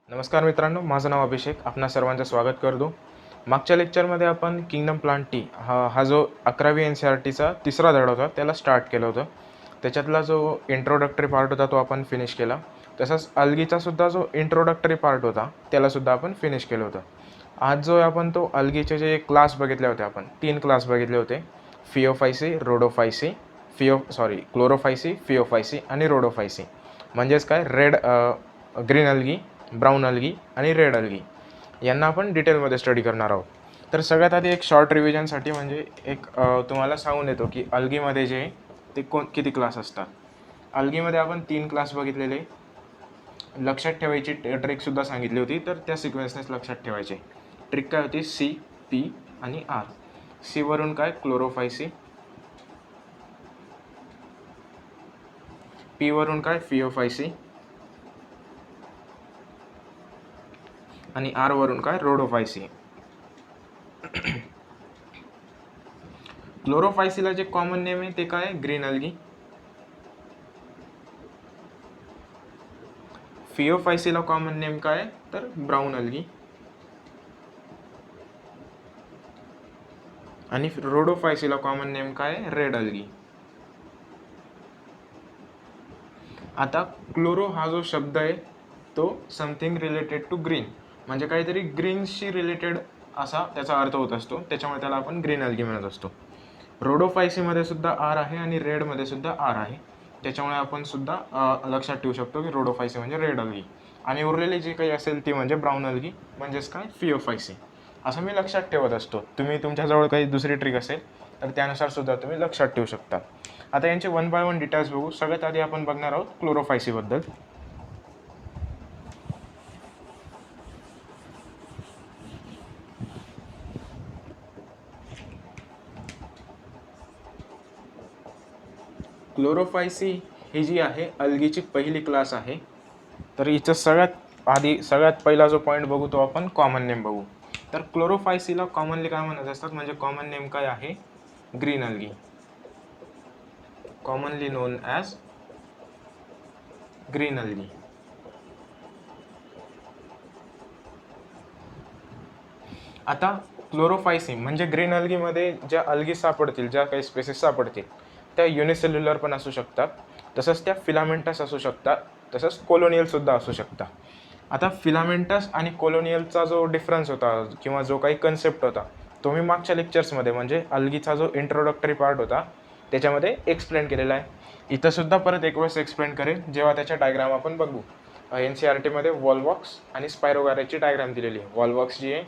नमस्कार मित्रांनो, माझं नाव अभिषेक. आपणा सर्वांचं स्वागत करतो. मागच्या लेक्चरमध्ये आपण किंगडम प्लांट टी हा जो 11वी NCERTचा तिसरा धडा होता त्याला स्टार्ट केलं होतं. त्याच्यातला जो इंट्रोडक्टरी पार्ट होता तो आपण फिनिश केला. तसंच अल्गीचा सुद्धा जो इंट्रोडक्टरी पार्ट होता त्यालासुद्धा आपण फिनिश केलं होतं. आज जो आपण तो अल्गीचे जे क्लास बघितले होते, आपण 3 क्लास बघितले होते. फिओफायसी, रोडोफायसी, क्लोरोफायसी, फिओफायसी आणि रोडोफायसी. म्हणजेच काय, ग्रीन अल्गी, ब्राऊन अल्गी आणि रेड अल्गी यांना आपण डिटेलमध्ये स्टडी करणार आहोत. तर सगळ्यात आधी एक शॉर्ट रिव्हिजनसाठी म्हणजे तुम्हाला सांगून देतो की अल्गीमध्ये जे ते किती क्लास असतात. अल्गीमध्ये आपण 3 क्लास बघितलेले. लक्षात ठेवायची ट्रिकसुद्धा सांगितली होती, तर त्या सिक्वेन्सनेच लक्षात ठेवायचे. ट्रिक काय होती? सी, पी आणि आर. सी वरून काय? क्लोरोफायसी. पी वरून काय? फिओफायसी. आणि आर वरून काय? रोडोफायसी. क्लोरोफायसीला जे कॉमन नेम आहे ते काय? Green algae. फिओफायसीला कॉमन नेम काय? तर ब्राऊन अल्गी. आणि रोडोफायसीला कॉमन नेम काय? Red algae. आता क्लोरो हा जो शब्द आहे तो समथिंग रिलेटेड टू ग्रीन, म्हणजे काहीतरी ग्रीनशी रिलेटेड असा त्याचा अर्थ होत असतो, त्याच्यामुळे त्याला आपण ग्रीन अल्गी म्हणत असतो. रोडोफायसीमध्ये सुद्धा आर आहे आणि रेडमध्ये सुद्धा आर आहे, त्याच्यामुळे आपण सुद्धा लक्षात ठेवू शकतो की रोडोफायसी म्हणजे रेड अल्गी आणि उरलेली जी काही असेल ती म्हणजे ब्राऊन अल्गी, म्हणजेच काय? फिओफायसी. असं मी लक्षात ठेवत असतो. तुम्ही तुमच्याजवळ काही दुसरी ट्रिक असेल तर त्यानुसार सुद्धा तुम्ही लक्षात ठेवू शकता. आता यांचे 1 बाय 1 डिटेल्स बघू. सगळ्यात आधी आपण बघणार आहोत क्लोरोफायसीबद्दल. क्लोरोफायसी ही जी आहे अल्गीची पहिली क्लास आहे. तर हिचं सगळ्यात पहिला जो पॉईंट बघू तो आपण कॉमन नेम बघू. तर क्लोरोफायसीला कॉमनली काय म्हणत असतात, म्हणजे कॉमन नेम काय आहे? Green algae, commonly non as green algae. आता क्लोरोफायसी म्हणजे ग्रीन अल्गीमध्ये ज्या अल्गी सापडतील, ज्या काही स्पेसिस सापडतील त्या युनिसेल्युलर पण असू शकतात, तसंच त्या फिलामेंटस असू शकतात, तसंच कोलोनियलसुद्धा असू शकतात. आता फिलामेंटस आणि कोलोनियलचा जो डिफरन्स होता किंवा जो काही कन्सेप्ट होता तो मी मागच्या लेक्चर्समध्ये म्हणजे अल्गीचा जो इंट्रोडक्टरी पार्ट होता त्याच्यामध्ये एक्सप्लेन केलेला आहे. इथंसुद्धा परत एक वेळेस एक्सप्लेन करेन जेव्हा त्याच्या डायग्राम आपण बघू. NCERTमध्ये वॉलवॉक्स आणि स्पायरोगायराची डायग्राम दिलेली आहे. वॉलवॉक्स जी आहे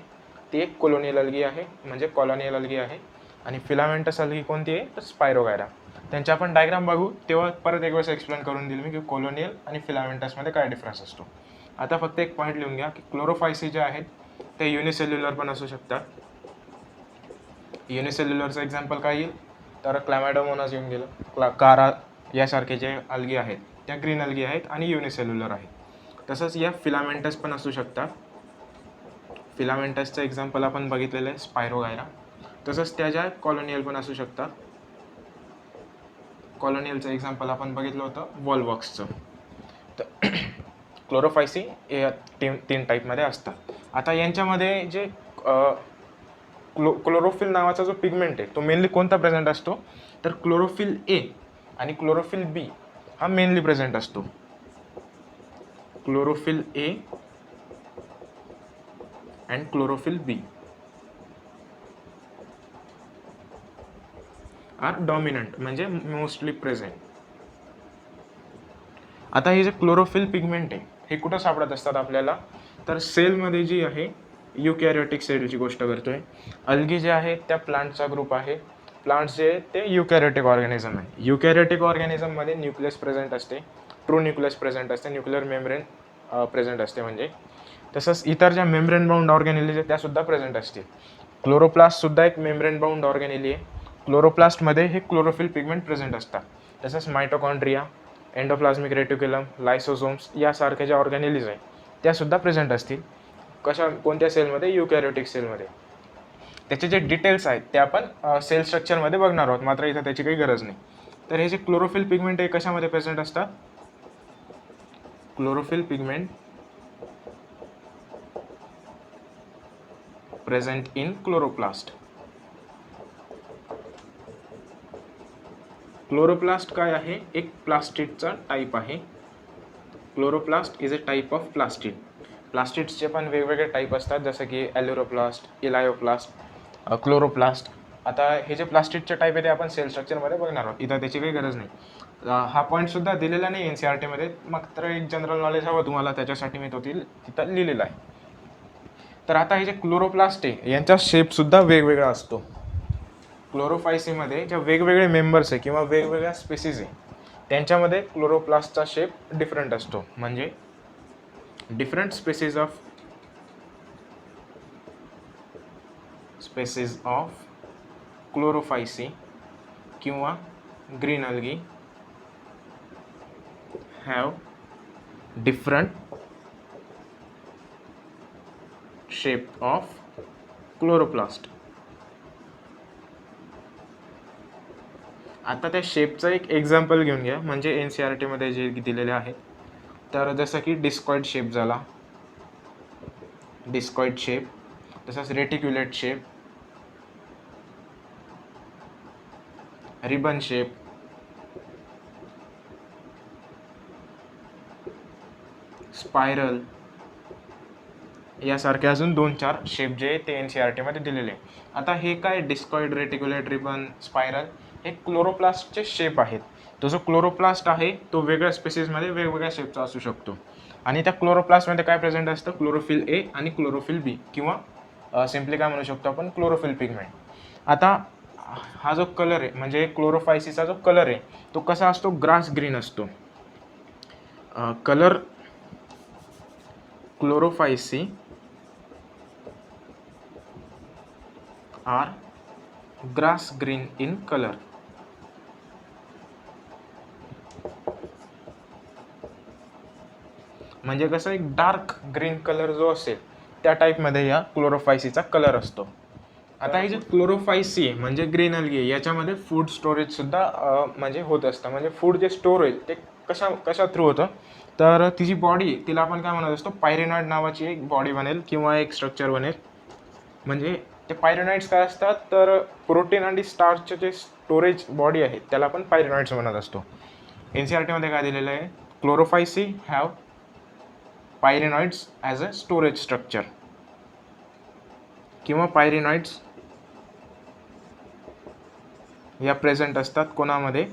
ती एक कोलोनियल अल्गी आहे, म्हणजे कॉलोनियल अल्गी आहे, आणि फिलामेंटस अल्गी कोणती आहे? तर स्पायरोगायरा. त्यांच्या आपण डायग्राम बघू तेव्हा परत एक वेळेस एक्सप्लेन करून दिली मी की कोलोनियल आणि फिलामेंटसमध्ये काय डिफरन्स असतो. आता फक्त एक पॉईंट लिहून घ्या की क्लोरोफायसी जे आहेत ते युनिसेल्युलर पण असू शकतात. युनिसेल्युलरचं एक्झाम्पल काय येईल? तर क्लॅमॅडोमोनास येऊन गेलं. कारा यासारखे जे अल्गी आहेत त्या ग्रीन अल्गी आहेत आणि युनिसेल्युलर आहेत. तसंच या फिलामेंटस पण असू शकतात. फिलामेंटसचं एक्झाम्पल आपण बघितलेलं आहे स्पायरोगायरा. तसंच त्या ज्या कॉलोनियल पण असू शकतात. कॉलोनियलचं एक्झाम्पल आपण बघितलं होतं वॉलवॉक्सचं. तर क्लोरोफायसी या 3 टाईपमध्ये असतात. आता यांच्यामध्ये जे क्लोरोफिल नावाचा जो पिगमेंट आहे तो मेनली कोणता प्रेझेंट असतो? तर क्लोरोफिल ए आणि क्लोरोफिल बी हा मेनली प्रेझेंट असतो. Chlorophyll a and chlorophyll b are dominant, म्हणजे मोस्टली प्रेझेंट. आता हे जे क्लोरोफिल पिगमेंट आहे हे कुठं सापडत असतात आपल्याला? तर सेलमध्ये जी आहे, युकॅरियोटिक सेलची गोष्ट करतोय. अल्गी जे आहे त्या प्लांटचा ग्रुप आहे. प्लांट्स जे आहेत ते युकॅरियोटिक ऑर्गॅनिझम आहे. युकॅरियोटिक ऑर्गॅनिझममध्ये न्यूक्लियस प्रेझेंट असते, ट्रू न्यूक्लियस प्रेझेंट असते, न्यूक्लिअर मेम्ब्रेन प्रेझेंट असते म्हणजे. तसंच इतर ज्या मेम्ब्रेन बाउंड ऑर्गॅनिलीज आहेत त्यासुद्धा प्रेझेंट असतील. क्लोरोप्लास्टसुद्धा एक मेम्ब्रेन बाउंड ऑर्गॅनिली आहे. क्लोरोप्लास्टमध्ये हे क्लोरोफिल पिगमेंट प्रेझेंट असतात. तसंच मायटोकॉन्ड्रिया, एंडोप्लाझ्मिक रेटिक्युलम, लायसोझोम्स यासारख्या ज्या ऑर्गॅनिलीज आहेत त्यासुद्धा प्रेझेंट असतील. कोणत्या सेलमध्ये? युकॅरियोटिक सेलमध्ये. त्याचे जे डिटेल्स आहेत ते आपण सेल स्ट्रक्चरमध्ये बघणार आहोत, मात्र इथं त्याची काही गरज नाही. तर हे जे क्लोरोफिल पिगमेंट आहे कशामध्ये प्रेझेंट असतात? Chlorophyll pigment present in chloroplast. Chloroplast काय आहे? एक प्लास्टिडचा टाईप आहे. Chloroplast is a type of plastid. प्लास्टिड्सचे पण वेगवेगळे टाईप असतात, जसं की ॲल्युरोप्लास्ट, इलायोप्लास्ट, क्लोरोप्लास्ट. आता हे जे प्लास्टिडचे टाईप आहे ते आपण सेल स्ट्रक्चरमध्ये बघणार आहोत, इथं त्याची काही गरज नाही. हा पॉईंटसुद्धा दिलेला नाही NCERTमध्ये, मग तर एक जनरल नॉलेज हवं तुम्हाला, त्याच्यासाठी मी तो तिथं लिहिलेला आहे. तर आता हे जे क्लोरोप्लास्ट आहे यांचा शेपसुद्धा वेगवेगळा असतो. क्लोरोफायसीमध्ये ज्या वेगवेगळे मेंबर्स आहे किंवा वेगवेगळ्या स्पेसीज आहे त्यांच्यामध्ये क्लोरोप्लास्टचा शेप डिफरंट असतो. म्हणजे डिफरंट स्पेसीज ऑफ क्लोरोफायसी किंवा green algae have different shape of chloroplast. आता त्या शेपचा एक एक्झाम्पल घेऊन घ्या, म्हणजे NCERTमध्ये जे दिलेले आहे. तर जसं की डिस्कॉइड शेप झाला, डिस्कॉइड शेप, तसंच reticulate shape, ribbon shape, spiral, यासारखे अजून 2-4 शेप जे ते NCERTमध्ये दिलेले. आता हे काय डिस्कॉइड, रेटिक्युलेट, रिबन, स्पायरल हे क्लोरोप्लास्टचे शेप आहेत. तो जो क्लोरोप्लास्ट आहे तो वेगळ्या स्पेसीजमध्ये वेगवेगळ्या शेपचा असू शकतो. आणि त्या क्लोरोप्लास्टमध्ये काय प्रेझेंट असतं? क्लोरोफिल ए आणि क्लोरोफिल बी, किंवा सिम्पली काय म्हणू शकतो आपण, क्लोरोफिल पिगमेंट. आता हा जो कलर आहे म्हणजे क्लोरोफायसीचा जो कलर आहे तो कसा असतो? ग्रास ग्रीन असतो. Colour Chlorophyceae are grass green in colour. म्हणजे कसं एक डार्क ग्रीन कलर जो असेल त्या टाईपमध्ये या क्लोरोफायसीचा कलर असतो. आता हे जे क्लोरोफायसी आहे म्हणजे ग्रीन अल्गी आहे याच्यामध्ये फूड स्टोरेजसुद्धा म्हणजे होत असतं. म्हणजे फूड जे स्टोर होईल ते कशा थ्रू होतं? तर तिची बॉडी, तिला आपण काय म्हणत असतो? पायरेनॉइड नावाची एक बॉडी बनेल किंवा एक स्ट्रक्चर बनेल. म्हणजे ते पायरेनॉइड्स काय असतात? तर प्रोटीन आणि स्टार्चचे जे स्टोरेज बॉडी आहे त्याला आपण पायरेनॉइड्स म्हणत असतो. NCERTमध्ये काय दिलेलं आहे? Chlorophyceae have pyrenoids as a storage structure, किंवा पायरेनॉइड्स या प्रेझेंट असतात कोणामध्ये?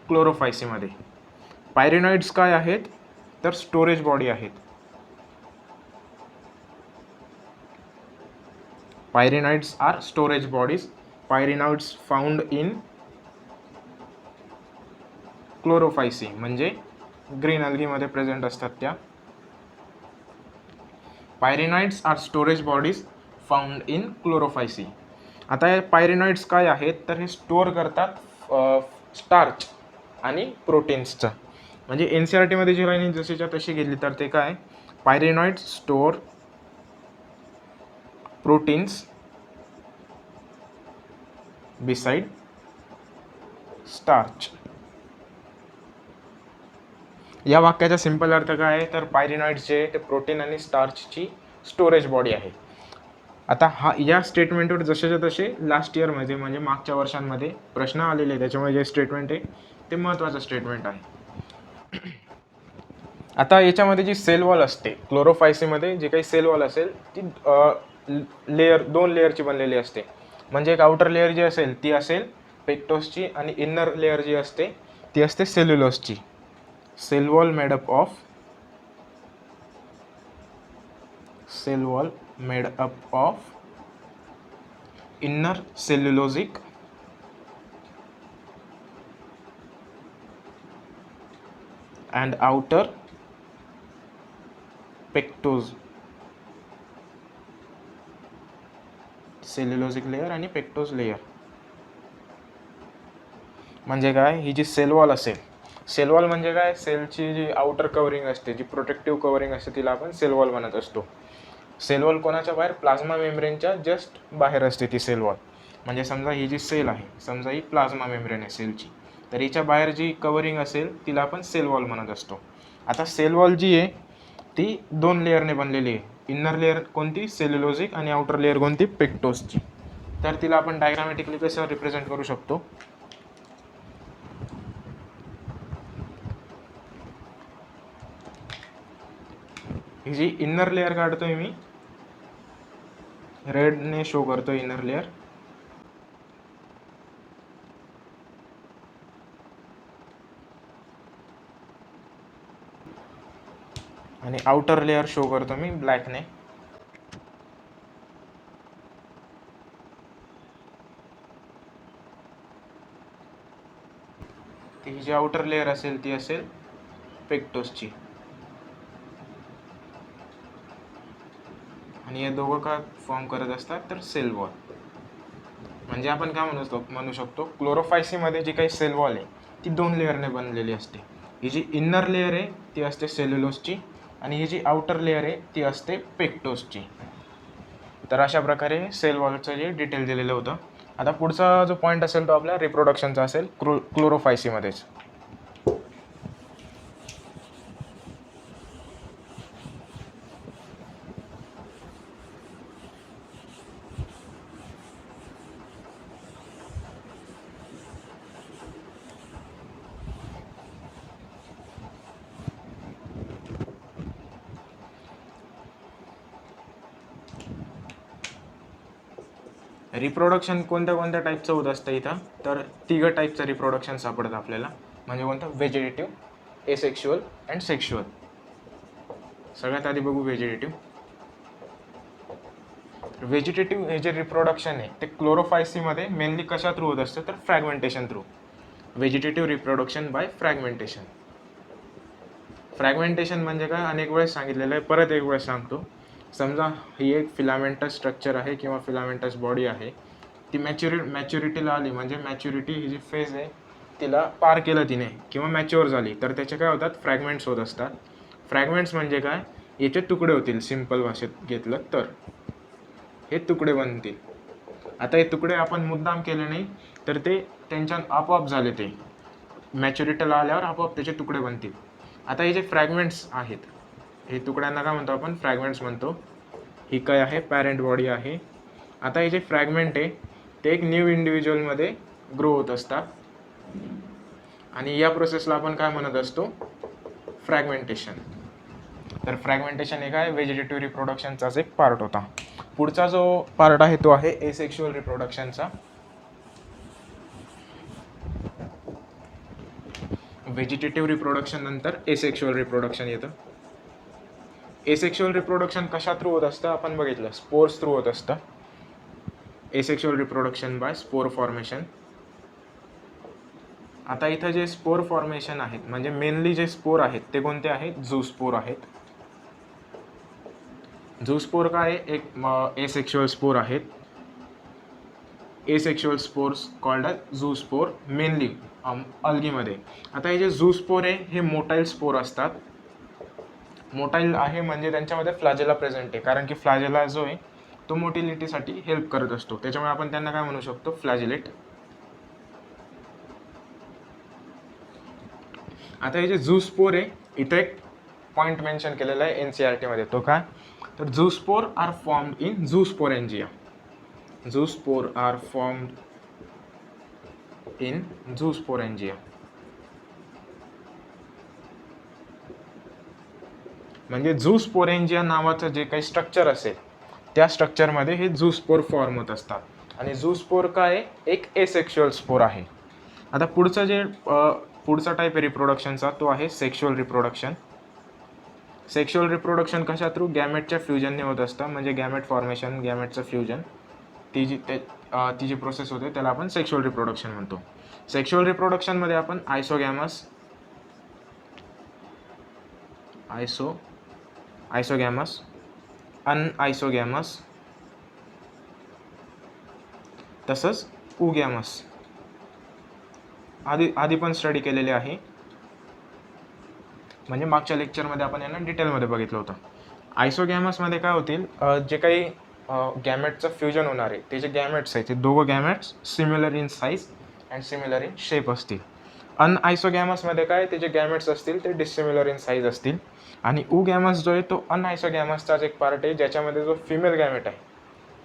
क्लोरोफायसीमध्ये. पायरेनॉइड्स काय आहेत? तर स्टोरेज बॉडी आहेत. Pyrenoids are storage bodies. Pyrenoids found in Chlorophyceae म्हणजे ग्रीन अल्गीमध्ये प्रेझेंट असतात त्या. Pyrenoids are storage bodies found in Chlorophyceae. आता हे पायरेनॉइड्स काय आहेत? तर हे स्टोअर करतात स्टार्च आणि प्रोटीन्सचं. म्हणजे NCERTमध्ये जी लाईन जशीच्या तशी गेली तर ते काय? पायरेनॉइड्स स्टोअर प्रोटीन्स बिसाइड स्टार्च. या वाक्याचा सिंपल अर्थ काय आहे? तर पायरेनॉइड्स जे ते प्रोटीन आणि स्टार्चची स्टोरेज बॉडी आहे. आता या स्टेटमेंटवर जसेच्या तसे लास्ट इयरमध्ये म्हणजे मागच्या वर्षांमध्ये प्रश्न आलेले, त्याच्यामुळे जे स्टेटमेंट आहे ते महत्त्वाचं स्टेटमेंट आहे. आता याच्यामध्ये जी सेल वॉल असते क्लोरोफायसीमध्ये, जे काही सेल वॉल असेल ती 2 लेअरची बनलेली असते. म्हणजे एक आउटर लेअर जी असेल ती असेल पेक्टोसची आणि इनर लेअर जी असते ती असते सेल्युलोजची. Cell wall made up of inner cellulosic and outer pectose. Cellulosic layer आणि पेक्टोज लेयर म्हणजे काय? ही जी सेल वॉल असेल, सेल वॉल म्हणजे काय? सेलची जी आउटर कव्हरिंग असते, जी प्रोटेक्टिव्ह कव्हरिंग असते तिला आपण सेल वॉल म्हणत असतो. सेल वॉल कोणाच्या बाहेर? प्लाझ्मा मेम्ब्रेनच्या जस्ट बाहेर असते ती सेल वॉल. म्हणजे समजा ही जी सेल आहे, समजा ही प्लाझ्मा मेम्ब्रेन आहे सेलची, तर हिच्या बाहेर जी कव्हरिंग असेल तिला आपण सेल वॉल म्हणत असतो. आता सेल वॉल जी आहे ती 2 लेअरने बनलेली आहे. इनर लेअर कोणती, सेल्युलोजिक, आणि आउटर लेअर कोणती, पेक्टोसची. तर तिला आपण डायग्रामॅटिकली कसं रिप्रेझेंट करू शकतो. ही जी इनर लेअर काढतोय मी, रेडने शो करतो इनर लेअर. आणि आउटर लेअर शो करतो मी ब्लॅकने. ही जी आउटर लेअर असेल ती असेल पेक्टोसची. आणि हे दोघं का फॉर्म करत असतात, तर सेल वॉल. म्हणजे आपण काय म्हणू शकतो, क्लोरोफायसीमध्ये जी काही सेल वॉल आहे ती 2 लेअरने बनलेली असते. ही जी इनर लेअर आहे ती असते सेल्युलोजची, आणि ही जी आउटर लेअर आहे ती असते पेक्टोसची. तर अशा प्रकारे सेल वॉलचं जे डिटेल दिलेलं होतं. आता पुढचा जो पॉईंट असेल तो आपल्या रिप्रोडक्शनचा असेल क्लोरोफायसीमध्येच. रिप्रोडक्शन कोणत्या टाईपचं होत असतं इथं, तर 3 टाईपचं रिप्रोडक्शन सापडतं आपल्याला. म्हणजे कोणतं, व्हेजिटेटिव्ह, एसेक्शुअल अँड सेक्शुअल. सगळ्यात आधी बघू व्हेजिटेटिव्ह. व्हेजिटेटिव्ह हे जे रिप्रोडक्शन आहे ते क्लोरोफायसीमध्ये मेनली कशा थ्रू होत असतं, तर fragmentation through. Vegetative reproduction by fragmentation. Fragmentation म्हणजे काय, अनेक वेळेस सांगितलेलं आहे, परत एक वेळेस सांगतो. समजा ही एक फिलामेंटस स्ट्रक्चर आहे किंवा फिलामेंटस बॉडी आहे. ती मॅच्युरिटीला आली, म्हणजे मॅच्युरिटी ही जी फेज आहे तिला पार केलं तिने किंवा मॅच्युअर झाली, तर त्याचे काय होतात, फ्रॅगमेंट्स होत असतात. फ्रॅगमेंट्स म्हणजे काय, याचे तुकडे होतील. सिम्पल भाषेत घेतलं तर हे तुकडे बनतील. आता हे तुकडे आपण मुद्दाम केले नाही, तर ते त्यांच्या आपोआप झाले. ते मॅच्युरिटीला आल्यावर आपोआप त्याचे तुकडे बनतील. आता हे जे फ्रॅगमेंट्स आहेत, हे तुकड्यांना काय म्हणतो आपण, फ्रॅगमेंट्स म्हणतो. ही काय आहे, पॅरेंट बॉडी आहे. आता हे जे फ्रॅगमेंट आहे ते एक न्यू इंडिव्हिज्युअलमध्ये ग्रो होत असतात, आणि या प्रोसेसला आपण काय म्हणत असतो, फ्रॅगमेंटेशन. तर फ्रॅगमेंटेशन हे काय, व्हेजिटेटिव्ह रिप्रोडक्शनचाच एक पार्ट होता. पुढचा जो पार्ट आहे तो आहे एसेक्शुअल रिप्रोडक्शनचा. व्हेजिटेटिव्ह रिप्रोडक्शन नंतर एसेक्शुअल रिप्रोडक्शन येतं. एसेक्शुअल रिप्रोडक्शन कशा थ्रू होत असतं, आपण बघितलं, स्पोर्स थ्रू होत असतं. Asexual reproduction by spore formation. आता इथं जे स्पोर फॉर्मेशन आहेत, म्हणजे मेनली जे स्पोर आहेत ते कोणते आहेत, झूस्पोर आहेत. झूस्पोर काय, एक एसेक्शुअल स्पोर आहेत. Asexual spores called as zoospore, mainly अल्गीमध्ये. आता हे जे झूस्पोर आहे हे मोटाईल स्पोर असतात. मोटाईल आहे म्हणजे त्यांच्यामध्ये फ्लॅजेला प्रेझेंट आहे, कारण की फ्लॅजेला जो आहे तो मोटिलिटीसाठी हेल्प करत असतो, त्याच्यामुळे आपण त्यांना काय म्हणू शकतो, फ्लॅजिलेट. आता हे जे झूस्पोर आहे, इथं एक पॉईंट मेन्शन केलेला आहे NCERT मध्ये, तो काय, तर zoospore are formed in zoosporangia. Zoospore are formed in zoosporangia. म्हणजे झूस्पोरेंजिया नावाचं जे काही स्ट्रक्चर असेल त्या स्ट्रक्चरमध्ये हे झूस्पोर फॉर्म होत असतात. आणि झूस्पोर काय आहे, एक एसेक्शुअल स्पोर आहे. आता पुढचा टाईप आहे रिप्रोडक्शनचा, तो आहे सेक्शुअल रिप्रोडक्शन. सेक्शुअल रिप्रोडक्शन कशा थ्रू, गॅमेटच्या फ्युजनने होत असतं. म्हणजे गॅमेट फॉर्मेशन, गॅमेटचं फ्युजन, ती जी प्रोसेस होते त्याला आपण सेक्शुअल रिप्रोडक्शन म्हणतो. सेक्शुअल रिप्रोडक्शनमध्ये आपण आयसोगॅमस, अनआयसोगॅमस, तसंच उगॅमस आधी पण स्टडी केलेले आहे. म्हणजे मागच्या लेक्चरमध्ये आपण यांना डिटेलमध्ये बघितलं होतं. आयसोगॅमसमध्ये काय होतील, जे काही गॅमेटचं फ्युजन होणार आहे ते जे गॅमेट्स आहेत ते दोघं gametes similar in size and similar in shape असतील. अनआयसोगॅमसमध्ये काय, त्याचे गॅमेट्स असतील ते डिसिमिलर इन साईज असतील. आणि गॅमस जो आहे तो अनआयसोगॅमसचाच एक पार्ट आहे, ज्याच्यामध्ये जो फिमेल गॅमेट आहे,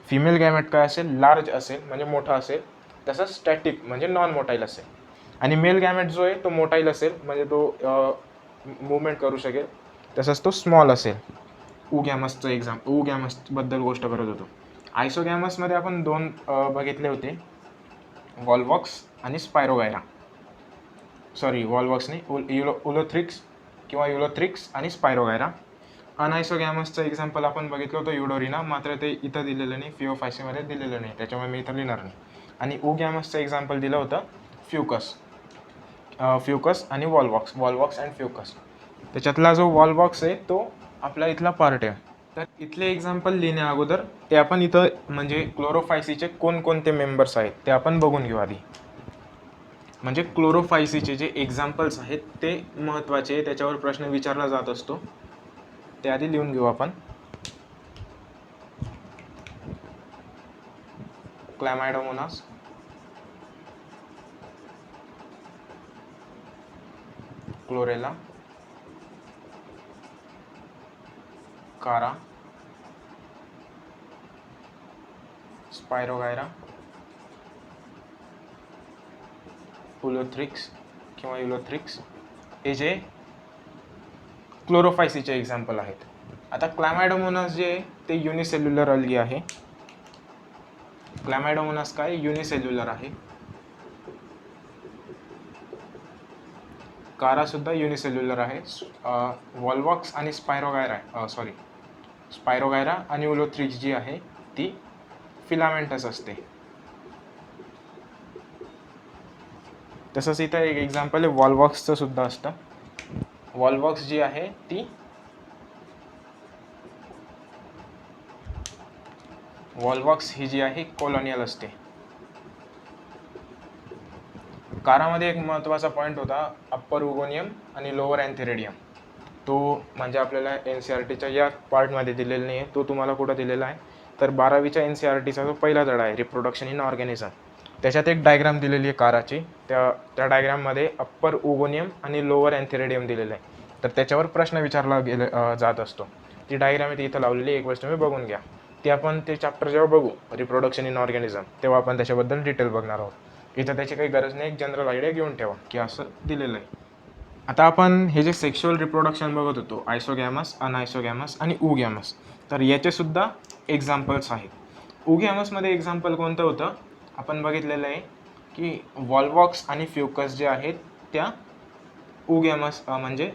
फिमेल गॅमेट काय असेल, लार्ज असेल म्हणजे मोठा असेल, तसंच स्टॅटिक म्हणजे नॉन मोटाईल असेल. आणि मेल गॅमेट जो आहे तो मोटाईल असेल म्हणजे तो मुवमेंट करू शकेल, तसंच तो स्मॉल असेल. गॅमसबद्दल गोष्ट करत होतो. आयसोगॅमसमध्ये आपण दोन बघितले होते, वॉल्वॉक्स आणि स्पायरोगायरा. सॉरी, वॉल्वॉक्स नाही, उलोथ्रिक्स किंवा युलोथ्रिक्स आणि स्पायरोगायरा. अनआयसोगॅमसचं एक्झाम्पल आपण बघितलं होतं युडोरिना, मात्र ते इथं दिलेलं नाही, फिओफायसीमध्ये दिलेलं नाही, त्याच्यामुळे मी इथं लिहिणार नाही. आणि गॅमसचं एक्झाम्पल दिलं होतं फ्युकस आणि वॉल्वॉक्स अँड फ्युकस. त्याच्यातला जो वॉल्वॉक्स आहे तो आपला इथला पार्ट आहे. तर इथले एक्झाम्पल लिहिण्या अगोदर ते आपण इथं म्हणजे क्लोरोफायसीचे कोणकोणते मेंबर्स आहेत ते आपण बघून घेऊ आधी. म्हणजे क्लोरोफायसीचे जे एक्झाम्पल्स आहेत ते महत्त्वाचे, त्याच्यावर प्रश्न विचारला जात असतो, ते आधी लिहून घेऊ आपण. क्लॅमायडोमोनास, क्लोरेला, कारा, स्पायरोगायरा, उलोथ्रिक्स किंवा युलोथ्रिक्स, हे जे क्लोरोफायसीचे एक्झाम्पल आहेत. आता क्लॅमायडोमोनास जे आहे ते युनिसेल्युलर अल्गी आहे. क्लॅमायडोमोनास काय, युनिसेल्युलर आहे. कारा सुद्धा युनिसेल्युलर आहे. वॉल्वॉक्स आणि स्पायरोगायरा आणि उलोथ्रिक्स जी आहे ती फिलामेंटस असते. तसंच इथं एक एक्झाम्पल आहे वॉल्वॉक्सचं सुद्धा असतं. वॉल्वॉक्स जी आहे ती वॉल्वॉक्स ही जी आहे कॉलोनियल असते. कारामध्ये एक महत्त्वाचा पॉईंट होता अप्पर उगोनियम आणि लोअर अँथेरिडियम. तो म्हणजे आपल्याला NCERTच्या या पार्टमध्ये दिलेला नाही आहे, तो तुम्हाला कुठं दिलेला आहे तर 12वीच्या NCERTचा जो पहिला धडा आहे रिप्रोडक्शन इन ऑर्गॅनिझम, त्याच्यात एक डायग्राम दिलेली आहे काराची. त्या डायग्राममध्ये अप्पर उगोनियम आणि लोअर अँथेरिडियम दिलेलं आहे, तर त्याच्यावर प्रश्न विचारला जात असतो. ती डायग्राम आहे ती इथं लावलेली, एक वेळेस तुम्ही बघून घ्या. ते आपण ते चॅप्टर जेव्हा बघू रिप्रोडक्शन इन ऑर्गॅनिझम तेव्हा आपण त्याच्याबद्दल डिटेल बघणार आहोत. इथं त्याची काही गरज नाही, एक जनरल आयडिया घेऊन ठेवा की असं दिलेलं आहे. आता आपण हे जे सेक्शुअल रिप्रोडक्शन बघत होतो, आयसोगॅमस, अनआयसोगॅमस आणि गॅमस, तर याचे सुद्धा एक्झाम्पल्स आहेत. गॅमसमध्ये एक्झाम्पल कोणतं होतं, आपण बघितलेलं आहे की वॉल्वॉक्स आणि फ्युकस जे आहेत त्या गॅमस म्हणजे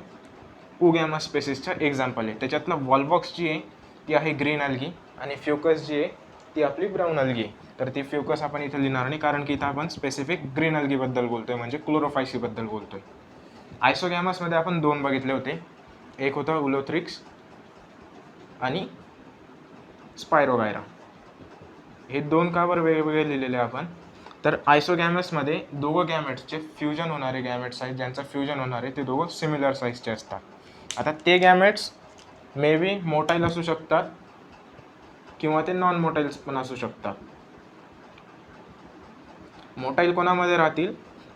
गॅमस स्पेसिसच्या एक्झाम्पल आहे. त्याच्यातलं वॉल्वॉक्स जी आहे ती आहे ग्रीन अल्गी आणि फ्युकस जी आहे ती आपली ब्राऊन अल्गी आहे. तर ती फ्युकस आपण इथं लिहिणार नाही, कारण की इथं आपण स्पेसिफिक ग्रीन अल्गीबद्दल बोलतोय, म्हणजे क्लोरोफायसीबद्दल बोलतोय. आयसोगॅमसमध्ये आपण दोन बघितले होते, एक होतं उलोथ्रिक्स आणि स्पायरोगायरा. हे दोन का बरं वेगवेगळे लिहिलेले आपण, तर आयसोगॅमसमध्ये दोघं गॅमेट्सचे फ्युजन होणारे गॅमेट्स आहेत, ज्यांचं फ्युजन होणार आहे ते दोघं सिमिलर साईजचे असतात. आता ते गॅमेट्स मे बी मोटाईल असू शकतात किंवा ते नॉन मोटाईल्स पण असू शकतात. मोटाईल कोणामध्ये राहतील,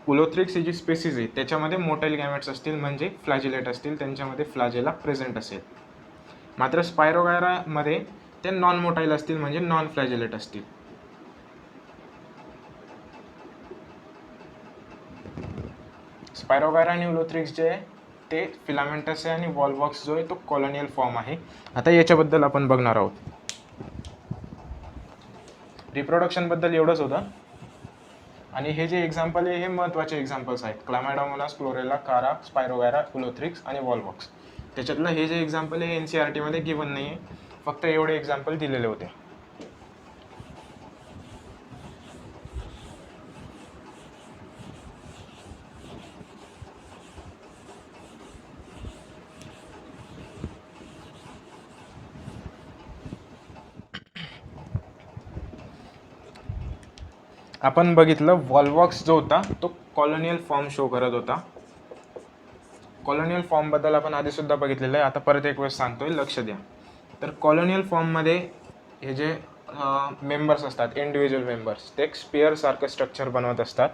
उलोथ्रिक्स ही जी स्पेसिस आहे त्याच्यामध्ये मोटाईल गॅमेट्स असतील, म्हणजे फ्लॅजिलेट असतील, त्यांच्यामध्ये फ्लॅजेला प्रेझेंट असेल. मात्र स्पायरोगायरामध्ये ते नॉन मोटाईल असतील, म्हणजे नॉन फ्लॅजिलेट असतील. स्पायरोगायरा आणि उलोथ्रिक्स जे आहे ते फिलामेंटस आहे आणि वॉल्वॉक्स जो आहे तो कॉलोनियल फॉर्म आहे. आता याच्याबद्दल आपण बघणार आहोत. रिप्रोडक्शनबद्दल एवढंच होतं. आणि हे जे एक्झाम्पल आहे हे महत्त्वाचे एक्झाम्पल्स आहेत, क्लॅमायडोमोनास, क्लोरेला, कारा, स्पायरोगायरा, उलोथ्रिक्स आणि वॉल्वॉक्स. त्याच्यातलं हे जे एक्झाम्पल आहे NCERTमध्ये गिवन नाही आहे, फक्त एवढे एक्झाम्पल दिलेले होते. आपण बघितलं वॉल्वॉक्स जो होता तो कॉलोनियल फॉर्म शो करत होता. कॉलोनियल फॉर्मबद्दल आपण आधीसुद्धा बघितलेलं आहे, आता परत एक वेळेस सांगतोय, लक्ष द्या. तर कॉलोनियल फॉर्ममध्ये हे जे मेंबर्स असतात, इंडिव्हिज्युअल मेंबर्स, ते एक स्पिअरसारखं स्ट्रक्चर बनवत असतात,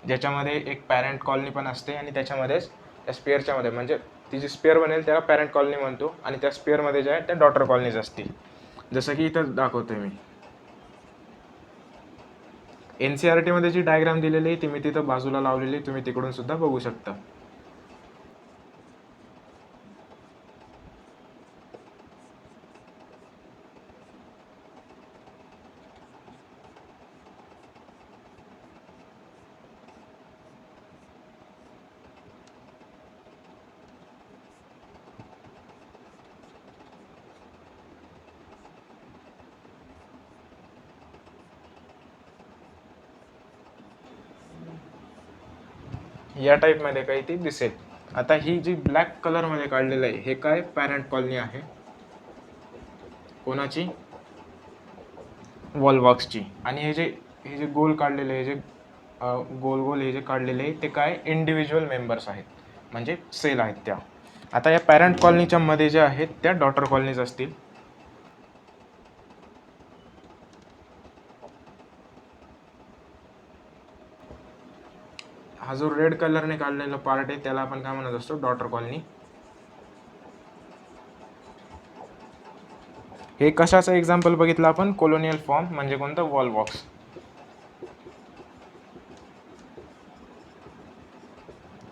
ज्याच्यामध्ये एक पॅरेंट कॉलनी पण असते आणि त्याच्यामध्येच त्या स्पिअरच्या मध्ये म्हणजे ती जी स्पिअर बनेल त्याला पॅरेंट कॉलनी म्हणतो आणि त्या स्पिअरमध्ये जे आहे त्या डॉटर कॉलनीज असतील. जसं की इथं दाखवतोय मी NCERT मध्ये जी डायग्राम दिलेली आहे ती मी तिथं बाजूला लावलेली, तुम्ही तिकडून सुद्धा बघू शकता. या टाईपमध्ये काही ती दिसेल. आता ही जी ब्लॅक कलरमध्ये काढलेलं आहे हे काय पॅरेंट कॉलनी आहे, कोणाची, वॉलबॉक्सची. आणि हे जे गोल काढलेले हे जे गोल गोल हे जे काढलेले आहे ते काय इंडिव्हिज्युअल मेंबर्स आहेत, म्हणजे सेल आहेत त्या. आता या पॅरेंट कॉलनीच्या मध्ये ज्या आहेत त्या डॉटर कॉलनीज असतील. हा जो रेड कलरने काढलेला पार्ट आहे त्याला आपण काय म्हणत असतो, डॉटर कॉलनी. हे कशाचं एक्झाम्पल बघितलं आपण, कॉलोनियल फॉर्म म्हणजे कोणतं, वॉलबॉक्स.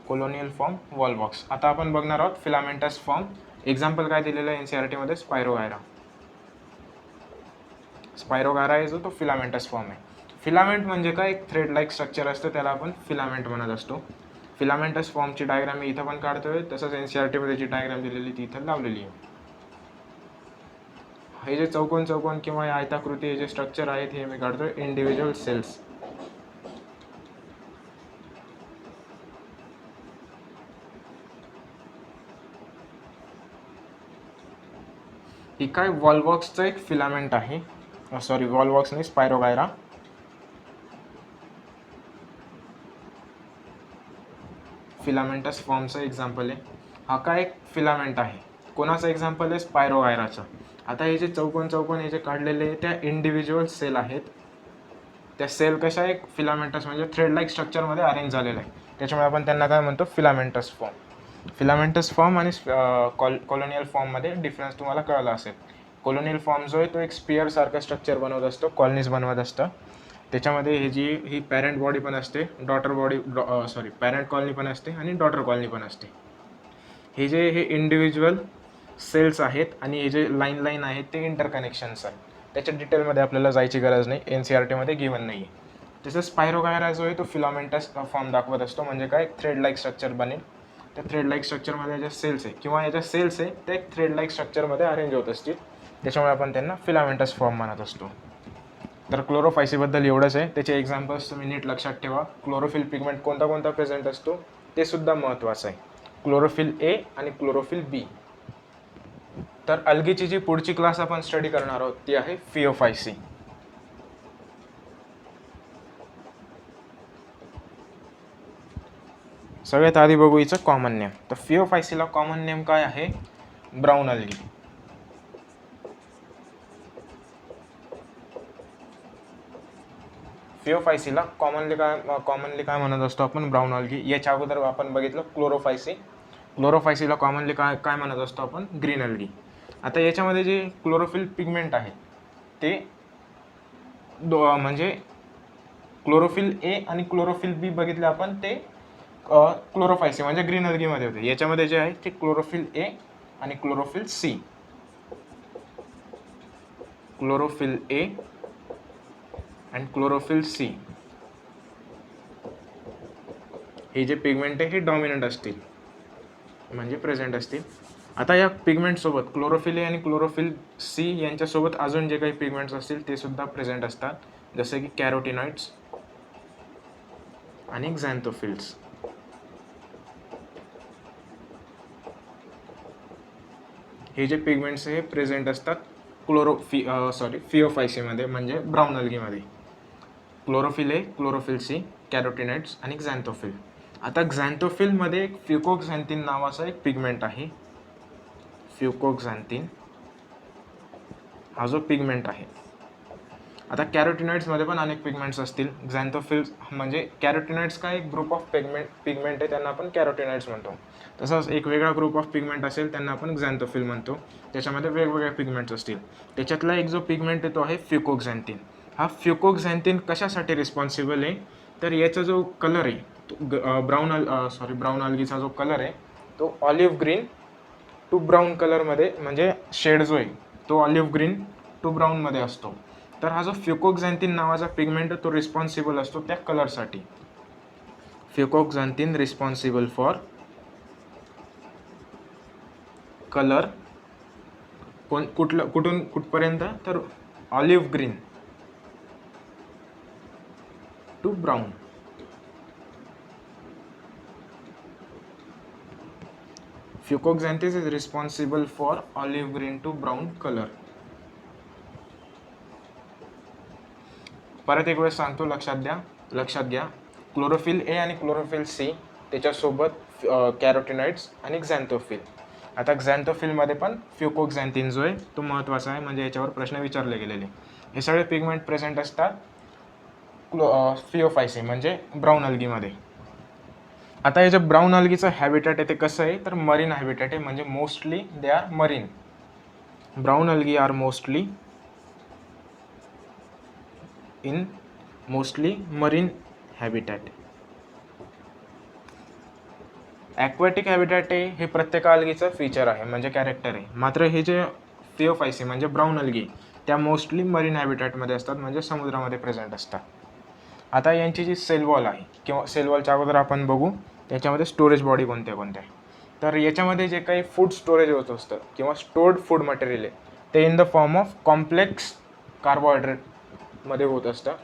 Colonial form wallbox. आता आपण बघणार आहोत फिलामेंटस फॉर्म. एक्झाम्पल काय दिलेलं आहे NCERT मध्ये, स्पायरोगायरा. स्पायरोगायरा आहे जो तो फिलामेंटस फॉर्म आहे. फिलामेंट म्हणजे काय, एक थ्रेड लाईक स्ट्रक्चर असतं त्याला आपण फिलामेंट म्हणत असतो. फिलामेंटस फॉर्मची डायग्राम मी इथं पण काढतोय, तसंच NCERT मध्ये जी डायग्राम दिलेली ती इथं लावलेली आहे. हे जे चौकोन चौकोन किंवा आयताकृती हे जे स्ट्रक्चर आहेत हे मी काढतोय इंडिव्हिज्युअल सेल्स. ही काय वॉलबॉक्सचं एक फिलामेंट आहे, सॉरी वॉलबॉक्स नाही, स्पायरोगायरा. फिलामेंटस फॉर्मचं एक्झाम्पल आहे. हा काय एक फिलामेंट आहे, कोणाचं एक्झाम्पल आहे, स्पायरोगायराचं. आता हे जे चौकोन चौकोन हे जे काढलेले त्या इंडिव्हिज्युअल सेल आहेत, त्या सेल कशा एक फिलामेंटस म्हणजे थ्रेड लाईक स्ट्रक्चरमध्ये अरेंज झालेलं आहे, त्याच्यामुळे आपण त्यांना काय म्हणतो, फिलामेंटस फॉर्म. फिलामेंटस फॉर्म आणि कॉलोनियल फॉर्ममध्ये डिफरन्स तुम्हाला कळला असेल. कॉलोनियल फॉर्म जो आहे तो एक स्पिअरसारखं स्ट्रक्चर बनवत असतो, कॉलनीज बनवत असतं. त्याच्यामध्ये ही पॅरेंट बॉडी पण असते, पॅरेंट कॉलनी पण असते आणि डॉटर कॉलनी पण असते. हे इंडिव्हिज्युअल सेल्स आहेत आणि हे जे लाईन आहेत ते इंटरकनेक्शन्स आहेत. त्याच्या डिटेलमध्ये आपल्याला जायची गरज नाही, NCERT मध्ये गिवन नाही आहे. तसंच स्पायरोगायरा जो आहे तो फिलामेंटस फॉर्म दाखवत असतो, म्हणजे काय थ्रेड लाईक स्ट्रक्चर बनेल. त्या थ्रेड लाईक स्ट्रक्चरमध्ये ज्या सेल्स आहे किंवा याच्या सेल्स आहे ते एक थ्रेड लाईक स्ट्रक्चरमध्ये अरेंज होत असतील, त्याच्यामुळे आपण त्यांना फिलामेंटस फॉर्म म्हणत असतो. तर क्लोरोफायसीबद्दल एवढंच आहे. त्याचे एक्झाम्पल्स तुम्ही नीट लक्षात ठेवा. क्लोरोफिल पिगमेंट कोणता कोणता प्रेझेंट असतो ते सुद्धा महत्त्वाचं आहे, क्लोरोफिल A आणि क्लोरोफिल B. तर अल्गीची जी पुढची क्लास आपण स्टडी करणार आहोत ती आहे फिओफायसी. सगळ्यात आधी बघू हिचं कॉमन नेम. तर फिओफायसीला कॉमन नेम काय आहे, ब्राऊन अल्गी. फिओफायसीला कॉमनली काय म्हणत असतो आपण, ब्राऊन अल्गी. याच्या अगोदर आपण बघितलं क्लोरोफायसी. क्लोरोफायसीला कॉमनली काय म्हणत असतो आपण, ग्रीन अल्गी. आता याच्यामध्ये जे क्लोरोफिल पिगमेंट आहे ते म्हणजे क्लोरोफिल A आणि क्लोरोफिल B बघितले आपण, ते क्लोरोफायसी म्हणजे ग्रीन अल्गीमध्ये होते. याच्यामध्ये जे आहे ते क्लोरोफिल A आणि chlorophyll C. Chlorophyll A and chlorophyll C हे जे पिगमेंट आहे हे डॉमिनंट असतील, म्हणजे प्रेझेंट असतील. आता या पिगमेंटसोबत क्लोरोफिल A आणि क्लोरोफिल C यांच्यासोबत अजून जे काही पिगमेंट्स असतील ते सुद्धा प्रेझेंट असतात, जसे की कॅरोटिनॉइड्स आणि झॅन्थोफिल्स. हे जे पिगमेंट्स हे प्रेझेंट असतात फिओफायसीमध्ये म्हणजे ब्राऊन अल्गीमध्ये. Chlorophyll A, chlorophyll C, carotenoids आणि झॅन्थोफिल. आता झॅन्थोफिलमध्ये एक फ्युकोक्झॅन्थिन नावाचा एक पिगमेंट आहे. फ्युकोक्झॅन्थिन हा जो पिगमेंट आहे आता कॅरोटिनॉइड्समध्ये पण अनेक पिगमेंट्स असतील. झॅन्थोफिल्स म्हणजे कॅरोटिनॉइड्स काय एक ग्रुप ऑफ पिगमेंट आहे, त्यांना आपण कॅरोटिनॉइड्स म्हणतो. तसंच एक वेगळा ग्रुप ऑफ पिगमेंट असेल त्यांना आपण झॅन्थोफिल म्हणतो. त्याच्यामध्ये वेगवेगळे पिगमेंट्स असतील. त्याच्यातला एक जो पिगमेंट आहे तो आहे फ्युकोक्झॅन्थिन. हा फ्युकोक्झॅन्थिन कशासाठी रिस्पॉन्सिबल आहे, तर याचा जो कलर आहे तो ब्राऊन अल्गीचा जो कलर आहे तो ऑलिव्ह ग्रीन टू ब्राऊन कलरमध्ये, म्हणजे शेड जो आहे तो ऑलिव्ह ग्रीन टू ब्राऊनमध्ये असतो. तर हा जो फ्युकोक्झॅन्थिन नावाचा पिगमेंट आहे तो रिस्पॉन्सिबल असतो त्या कलरसाठी. Fucoxanthin responsible for colour. कुठून कुठपर्यंत, तर olive green to brown. Fucoxanthin is responsible for olive green to brown color. परत एक वेळेस सांगतो, लक्षात घ्या. क्लोरोफिल ए आणि क्लोरोफिल सी, त्याच्यासोबत कॅरोटिनॉइड्स आणि झॅन्थोफिल. आता झॅन्थोफिलमध्ये पण फ्युकोक्झॅन्थिन जो आहे तो महत्त्वाचा आहे, म्हणजे याच्यावर प्रश्न विचारले गेलेले. हे सगळे पिगमेंट प्रेझेंट असतात फिओफायसी म्हणजे ब्राऊन अल्गीमध्ये. आता हे जे ब्राऊन अल्गीचं हॅबिटॅट आहे ते कसं आहे, तर मरीन हॅबिटॅट आहे, म्हणजे mostly they are marine. Brown algae are mostly marine habitat. Aquatic habitat आहे हे प्रत्येक अल्गीचं फीचर आहे, म्हणजे कॅरेक्टर आहे. मात्र हे जे फिओफायसी म्हणजे ब्राऊन अल्गी त्या मोस्टली मरीन हॅबिटॅटमध्ये असतात, म्हणजे समुद्रामध्ये प्रेझेंट असतात. आता यांची जी सेल वॉल आहे, किंवा सेल वॉलच्या अगोदर आपण बघू त्याच्यामध्ये स्टोरेज बॉडी कोणत्या कोणत्या. तर याच्यामध्ये जे काही फूड स्टोरेज होत असतं किंवा स्टोर्ड फूड मटेरियल आहे ते in the form of complex कार्बोहायड्रेटमध्ये होत असतं.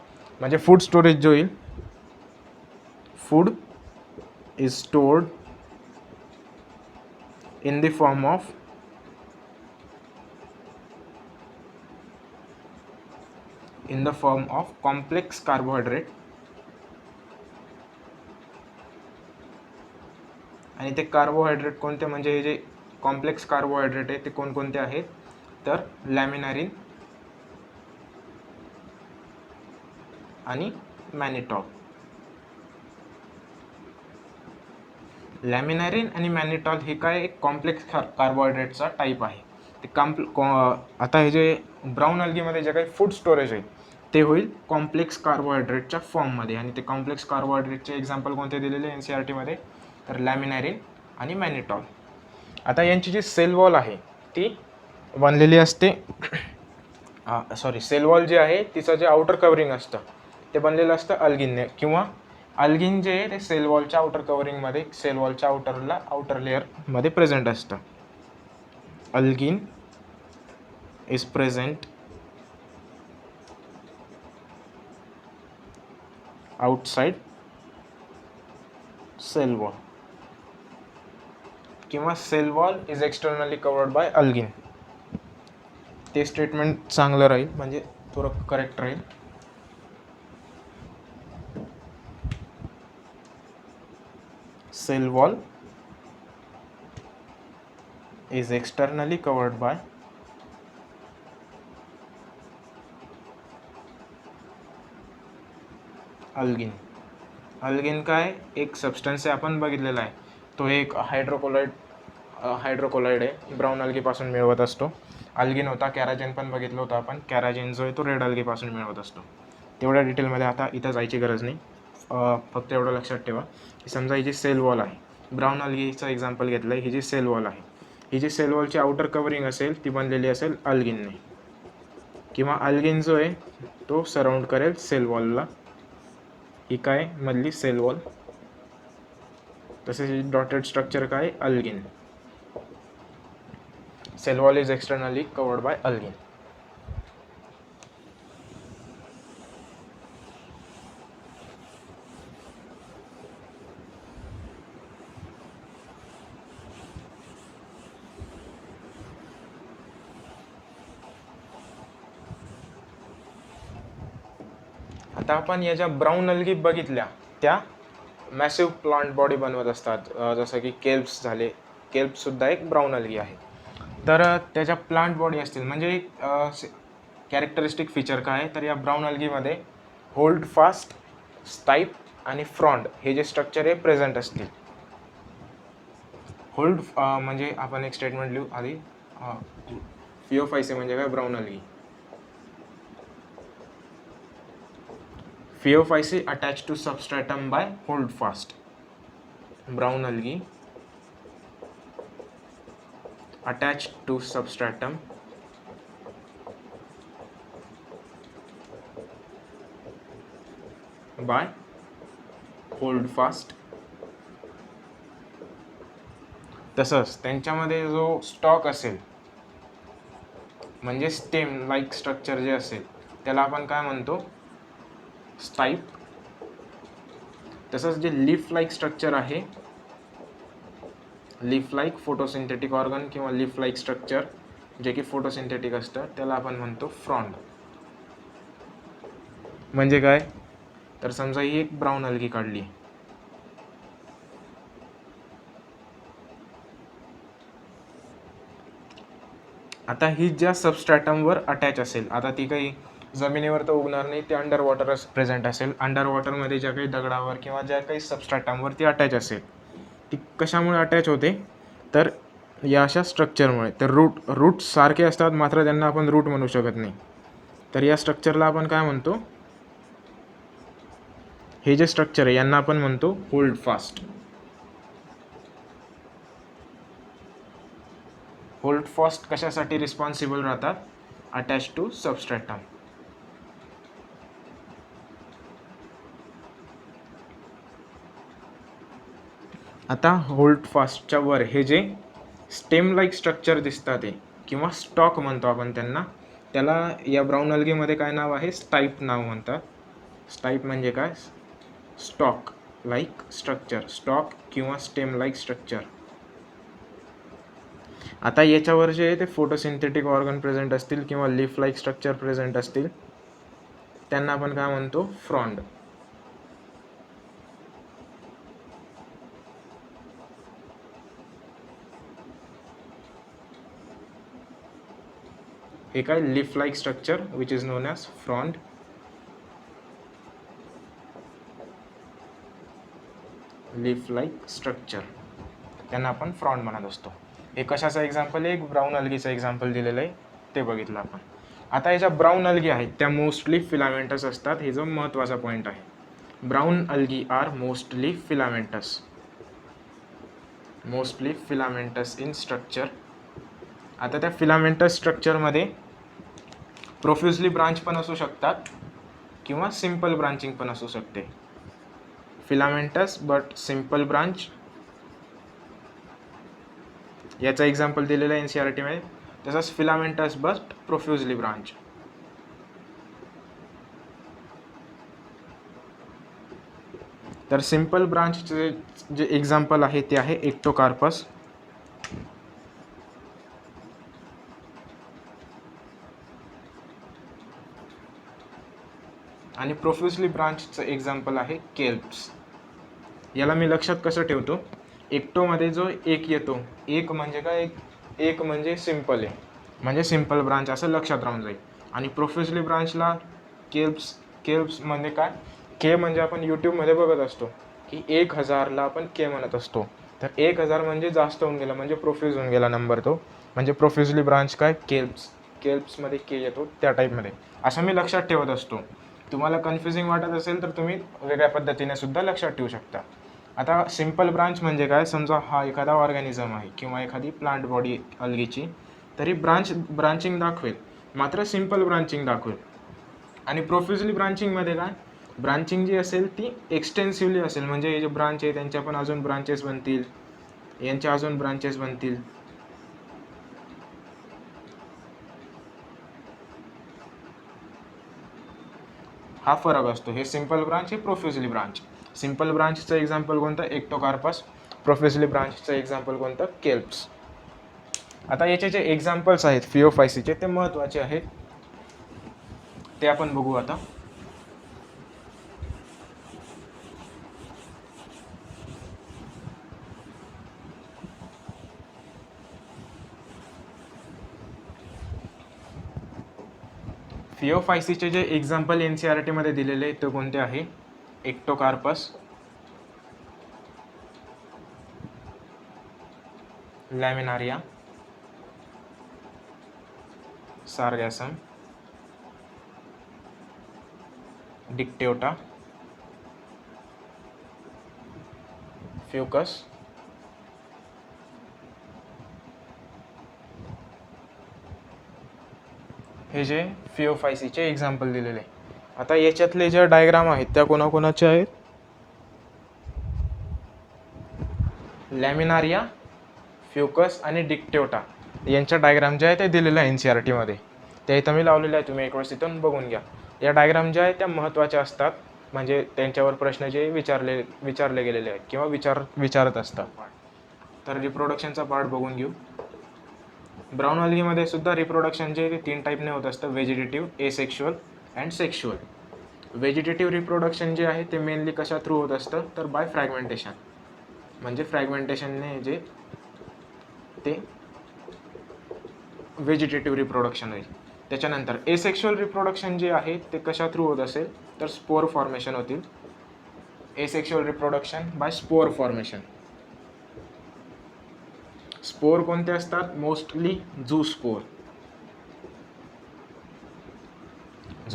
म्हणजे फूड स्टोरेज जो येईल, food is stored in the form of complex carbohydrate. आणि ते कार्बोहायड्रेट कोणते, म्हणजे हे जे कॉम्प्लेक्स कार्बोहायड्रेट आहे ते कोणकोणते आहेत, तर लॅमिनारिन आणि मॅनिटॉल. लॅमिनारिन आणि मॅनिटॉल हे काय एक कॉम्प्लेक्स कार्बोहायड्रेटचा टाईप आहे. ते आता हे जे ब्राऊन अल्गीमध्ये जे काही फूड स्टोरेज आहे ते होईल कॉम्प्लेक्स कार्बोहायड्रेटच्या फॉर्ममध्ये. आणि ते कॉम्प्लेक्स कार्बोहायड्रेटचे एक्झाम्पल कोणते दिलेले NCERTमध्ये, तर लॅमिनारिन आणि मॅनिटॉल. आता यांची जी सेल वॉल आहे ती बनलेली असते, सेल वॉल जी आहे तिचं जे आउटर कवरिंग असतं ते बनलेलं असतं अल्गिनने, किंवा अल्गिन जे आहे ते सेल वॉलच्या आउटर कवरिंगमध्ये, सेल वॉलच्या आउटर लेअरमध्ये प्रेझेंट असतं. Algin is present outside cell wall, किंवा cell wall is externally covered by algin. ते स्टेटमेंट चांगलं राहील, म्हणजे थोडं करेक्ट राहील. Cell wall is externally covered by algin. Algin काय एक सबस्टन्स आहे, आपण बघितलेला आहे. तो एक हायड्रोकोलाइड आहे, ब्राऊन अल्गीपासून मिळवत असतो. अल्गिन होता, कॅराजेन पण बघितलं होतं आपण. कॅराजेन जो आहे तो रेड अल्गीपासून मिळवत असतो. तेवढ्या डिटेलमध्ये आता इथं जायची गरज नाही. फक्त एवढं लक्षात ठेवा की समजा ही जी सेल वॉल आहे, ब्राऊन अल्गीचं एक्झाम्पल घेतलं आहे, ही जी सेल वॉल आहे, ही जी सेल वॉलची आउटर कवरिंग असेल ती बनलेली असेल अल्गिनने, किंवा अल्गिन जो आहे तो सराउंड करेल सेल वॉलला. ही काय मधली सेल वॉल. तसेच डॉटेड स्ट्रक्चर काय, algin. Cell wall is externally covered by algin. आता आपण या ज्या ब्राऊन अल्गी बघितल्या त्या मॅसिव्ह प्लांट बॉडी बनवत असतात, जसं की केल्प्स झाले. केल्प्ससुद्धा एक ब्राऊन अल्गी आहे. तर त्याच्या प्लांट बॉडी असतील, म्हणजे कॅरेक्टरिस्टिक फीचर काय आहे, तर या ब्राऊन अल्गीमध्ये होल्ड फास्ट, स्टाईप आणि फ्रॉन्ड हे जे स्ट्रक्चर आहे प्रेझेंट असतील. होल्ड म्हणजे आपण एक स्टेटमेंट लिहू आधी. फिओफायसी म्हणजे काय, brown algae. Phaeophyceae attach to substratum by holdfast. Brown algae attached to substratum by hold fast. तसंच त्यांच्यामध्ये जो स्टॉक असेल म्हणजे स्टेम लाईक स्ट्रक्चर जे असेल त्याला आपण काय म्हणतो, स्टाईप. तसंच जे लीफ लाईक स्ट्रक्चर आहे, लीफ लाईक फोटोसिंथेटिक ऑर्गन किंवा लीफ लाईक स्ट्रक्चर जे की फोटोसिंथेटिक असतं त्याला आपण म्हणतो फ्रॉन्ड. म्हणजे काय, तर समजा ही एक ब्राऊन अल्गी काढली, आता ही ज्या सबस्ट्रॅटमवर अटॅच असेल, आता ती काही जमिनीवर तर उगणार नाही, ती अंडर वॉटरच प्रेझेंट असेल. अंडर वॉटरमध्ये ज्या काही दगडावर किंवा ज्या काही सबस्ट्रॅटमवर ती अटॅच असेल, ती कशामुळे अटॅच होते, तर या अशा स्ट्रक्चरमुळे. तर रूट सारखे असतात मात्र त्यांना आपण रूट म्हणू शकत नाही. तर या स्ट्रक्चरला आपण काय म्हणतो, हे जे स्ट्रक्चर आहे यांना आपण म्हणतो होल्ड फास्ट. होल्ड फास्ट कशासाठी रिस्पॉन्सिबल राहतात, अटॅच टू सबस्ट्रॅटम. आता होल्ड फास्टच्या वर हे जे स्टेम लाईक स्ट्रक्चर दिसतात ते किंवा स्टॉक म्हणतो आपण त्यांना, त्याला या ब्राऊन अल्गीमध्ये काय नाव आहे, स्टाईप नाव म्हणतात. स्टाईप म्हणजे काय, स्टॉक लाईक स्ट्रक्चर, स्टॉक किंवा स्टेम लाईक स्ट्रक्चर. आता याच्यावर जे आहे ते फोटोसिंथेटिक ऑर्गन प्रेझेंट असतील किंवा लीफ लाईक स्ट्रक्चर प्रेझेंट असतील त्यांना आपण काय म्हणतो, फ्रॉन्ड. हे काय, leaf like structure which is non as frond. Leaf like structure त्यांना आपण फ्रॉन्ड म्हणत असतो. हे कशाचं एक्झाम्पल आहे, एक ब्राऊन अल्गीचं एक्झाम्पल दिलेलं आहे ते बघितलं आपण. आता याच्या ब्राऊन अल्गी आहेत त्या मोस्टली फिलामेंटस असतात, हे जो महत्त्वाचा पॉईंट आहे. Brown algae are mostly filamentous, mostly filamentous in structure. आता त्या फिलामेंटस स्ट्रक्चरमध्ये प्रोफ्युजली ब्रांच पण असू शकतात किंवा सिंपल ब्रांचिंग पण असू शकते. फिलामेंटस बट सिंपल ब्रांच, याचा एक्झाम्पल दिलेलं आहे NCERT मध्ये. तसंच फिलामेंटस बट प्रोफ्युजली ब्रांच. तर सिंपल ब्रांचचे जे एक्झाम्पल आहे ते आहे एक्टोकार्पस. आणि प्रोफ्युजली ब्रांचचं एक्झाम्पल आहे केल्प्स. याला मी लक्षात कसं ठेवतो, एक्टोमध्ये जो एक येतो, एक म्हणजे काय, एक म्हणजे सिंपल आहे म्हणजे सिंपल ब्रांच असं लक्षात राहून जाईल. आणि प्रोफ्युजली ब्रांचला केल्प्स म्हणजे काय, के म्हणजे आपण यूट्यूबमध्ये बघत असतो की 1000ला आपण के म्हणत असतो. तर 1000 म्हणजे जास्त होऊन गेला म्हणजे प्रोफ्यूज होऊन गेला नंबर तो, म्हणजे प्रोफ्युजली ब्रांच काय, केल्प्समध्ये के येतो त्या टाईपमध्ये. असं मी लक्षात ठेवत असतो. तुम्हाला कन्फ्युजिंग वाटत असेल तर तुम्ही वेगळ्या पद्धतीने सुद्धा लक्षात ठेवू शकता. आता सिंपल ब्रांच म्हणजे काय, समजा हा एखादा ऑर्गॅनिझम आहे किंवा एखादी प्लांट बॉडी अल्गीची, तरी ब्रांचिंग दाखवेल मात्र सिंपल ब्रांचिंग दाखवेल. आणि प्रोफ्युजली ब्रांचिंगमध्ये काय, ब्रांचिंग जी असेल ती एक्सटेन्सिव्हली असेल, म्हणजे हे जे ब्रांच आहे त्यांच्या पण अजून ब्रांचेस बनतील, यांच्या अजून ब्रांचेस बनतील. हा फरक असतो. हे सिंपल ब्रांच, हे प्रोफ्युजली ब्रांच. सिंपल ब्रांचचं एक्झाम्पल कोणतं, एक्टोकार्पस. प्रोफ्युजली ब्रांचचं एक्झाम्पल कोणतं, केल्प्स. आता याचे जे एक्झाम्पल्स आहेत फिओफायसीचे ते महत्त्वाचे आहेत, ते आपण बघू आता. फिओफायसीचे जे एक्झाम्पल NCERT मध्ये दिलेले ते कोणते आहे? एक्टोकार्पस, लॅमिनारिया, सार्गॅसम, डिक्टेटा, फ्युकस, हे जे फिओफायसीचे एक्झाम्पल दिलेले. आता याच्यातले ज्या डायग्राम आहेत त्या कोणाकोणाचे आहेत? लॅमिनारिया, फ्युकस आणि डिक्टेटा यांच्या डायग्राम जे आहे ते दिलेलं आहे NCERT मध्ये. त्या इथं मी लावलेलं आहे, तुम्ही एक वेळेस इथून बघून घ्या. या डायग्राम ज्या आहेत त्या महत्त्वाच्या असतात, म्हणजे त्यांच्यावर प्रश्न जे विचारले गेलेले आहेत किंवा विचारत असतात. तर रिप्रोडक्शनचा पार्ट बघून घेऊ. ब्राऊन अल्गीमध्ये सुद्धा रिप्रोडक्शन जे 3 टाईपने होत असतं, vegetative, asexual and sexual. Vegetative reproduction जे आहे ते मेनली कशा थ्रू होत असतं, तर बाय फ्रॅगमेंटेशन, म्हणजे फ्रॅगमेंटेशनने जे ते व्हेजिटेटिव्ह रिप्रोडक्शन होईल. त्याच्यानंतर एसेक्शुअल रिप्रोडक्शन जे आहे ते कशा थ्रू होत असेल, तर स्पोर फॉर्मेशन होतील. Asexual reproduction by spore formation. Spore कोणते असतात? मोस्टली झू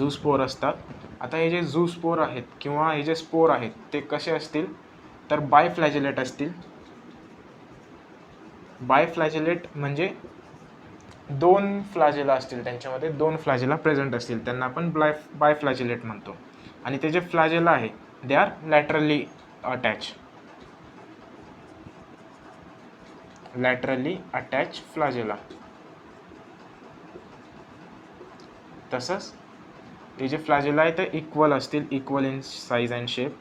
स्पोर असतात. आता हे जे झू स्पोर आहेत किंवा हे जे स्पोर आहेत ते कसे असतील, तर बायफ्लॅजिलेट असतील. बायफ्लॅजिलेट म्हणजे 2 फ्लॅजेला असतील, त्यांच्यामध्ये 2 फ्लॅजेला प्रेझेंट असतील, त्यांना आपण बायफ्लॅजिलेट म्हणतो. आणि ते जे फ्लॅजेला आहे दे आर लॅटरली अटॅच फ्लॅजेला. तसंच ते जे फ्लॅजेला आहे ते इक्वल असतील, equal in size and shape.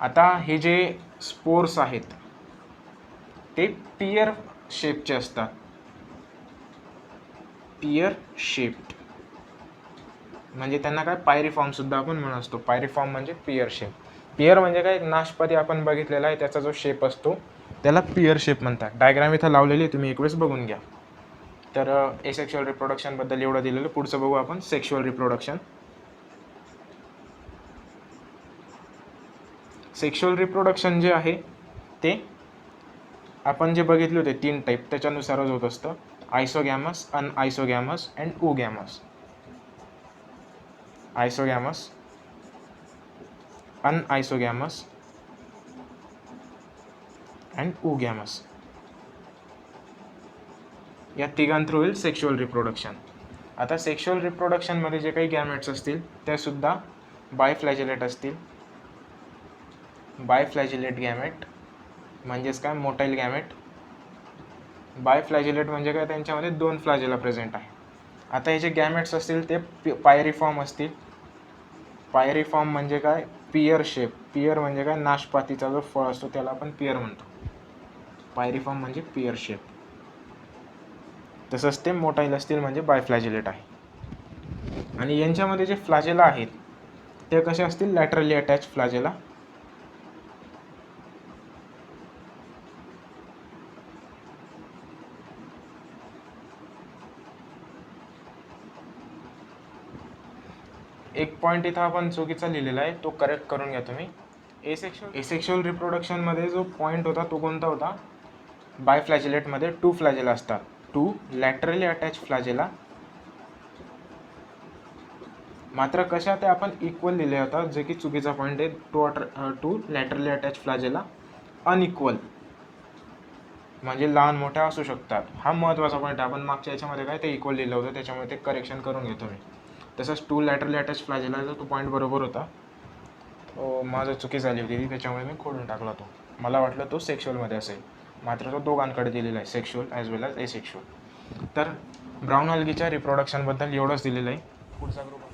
आता हे जे स्पोर्स आहेत ते पियर शेपचे असतात. पियर शेप्ड म्हणजे त्यांना काय पायरीफॉर्म सुद्धा आपण म्हणत असतो. पायरीफॉर्म म्हणजे पियर शेप. पियर म्हणजे काय, नाशपती आपण बघितलेला आहे त्याचा जो शेप असतो त्याला पियर शेप म्हणतात. डायग्राम इथं लावलेली आहे, तुम्ही एक वेळेस बघून घ्या. तर एसेक्शुअल रिप्रोडक्शनबद्दल एवढं दिलेलं. पुढचं बघू आपण सेक्शुअल रिप्रोडक्शन. सेक्शुअल रिप्रोडक्शन जे आहे ते आपण जे बघितले होते 3 टाईप त्याच्यानुसारच होत असतं. आयसोगॅमस, अनआयसोगॅमस अँड ओगॅमस. आयसोगॅमस, अनआयसोगॅमस अँड ओगॅमस या तिघांथ्रू होईल सेक्शुअल रिप्रोडक्शन. आता सेक्शुअल रिप्रोडक्शनमध्ये जे काही गॅमेट्स असतील ते सुद्धा बायफ्लॅजिलेट असतील. बायफ्लॅजिलेट गॅमेट म्हणजेच काय, मोटाईल गॅमेट. बायफ्लॅजिलेट म्हणजे काय, त्यांच्यामध्ये 2 फ्लॅजेला प्रेझेंट आहे. आता हे जे गॅमेट्स असतील ते पायरीफॉर्म असतील. पायरीफॉर्म म्हणजे काय, पियर शेप. पियर म्हणजे काय, नाशपातीचा जो फळ असतो त्याला आपण पियर म्हणतो. पायरीफॉर्म म्हणजे पियर शेप. तसंच ते मोटाईल असतील म्हणजे बायफ्लॅजिलेट आहे. आणि यांच्यामध्ये जे फ्लॅजेला आहेत ते कसे असतील, लॅटरली अटॅच फ्लॅजेला. एक पॉईंट इथं आपण चुकीचा लिहिलेला आहे, तो करेक्ट करून घ्या तुम्ही. एसेक्शुअल रिप्रोडक्शनमध्ये जो पॉईंट होता तो कोणता होता, बायफ्लॅजिलेटमध्ये 2 फ्लॅजेला असतात. 2 लॅटरली अटॅच फ्लॅजेला. मात्र कशा ते आपण इक्वल लिहिले होता, जे की चुकीचा पॉईंट आहे. 2 लॅटरली अटॅच फ्लॅजेला अनइक्वल म्हणजे लहान मोठ्या असू शकतात. हा महत्त्वाचा पॉईंट आहे. आपण मागच्या याच्यामध्ये काय ते इक्वल लिहिलं होतं, त्याच्यामुळे ते करेक्शन करून घेतो मी. तसंच 2 लॅटरली अटॅच फ्लॅजेला तो पॉईंट बरोबर होता. माझं चुकी झाली होती ती, त्याच्यामुळे मी खोडून टाकला तो. मला वाटलं तो सेक्शुअलमध्ये असेल, मात्र तो दोघांकडे दिलेला आहे, sexual as well as asexual. तर ब्राऊन अल्गीच्या रिप्रोडक्शनबद्दल एवढंच दिलेलं आहे. पुढचा ग्रुप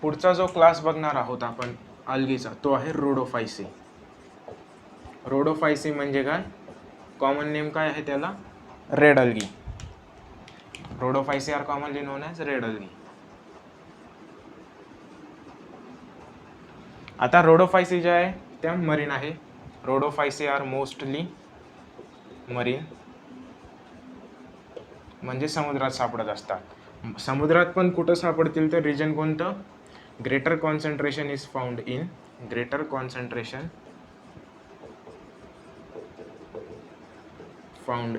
पुढचा जो क्लास बघणार आहोत आपण अल्गीचा, तो आहे रोडोफायसी. रोडोफायसी म्हणजे काय, कॉमन नेम काय आहे त्याला, red algae. Rhodophyceae are commonly known as red algae. आता Rhodophyceae जे आहे त्या मरीन आहे. Rhodophyceae आर मोस्टली मरीन, म्हणजे समुद्रात सापडत असतात. समुद्रात पण कुठं सापडतील तर रिजन कोणतं? Greater concentration is found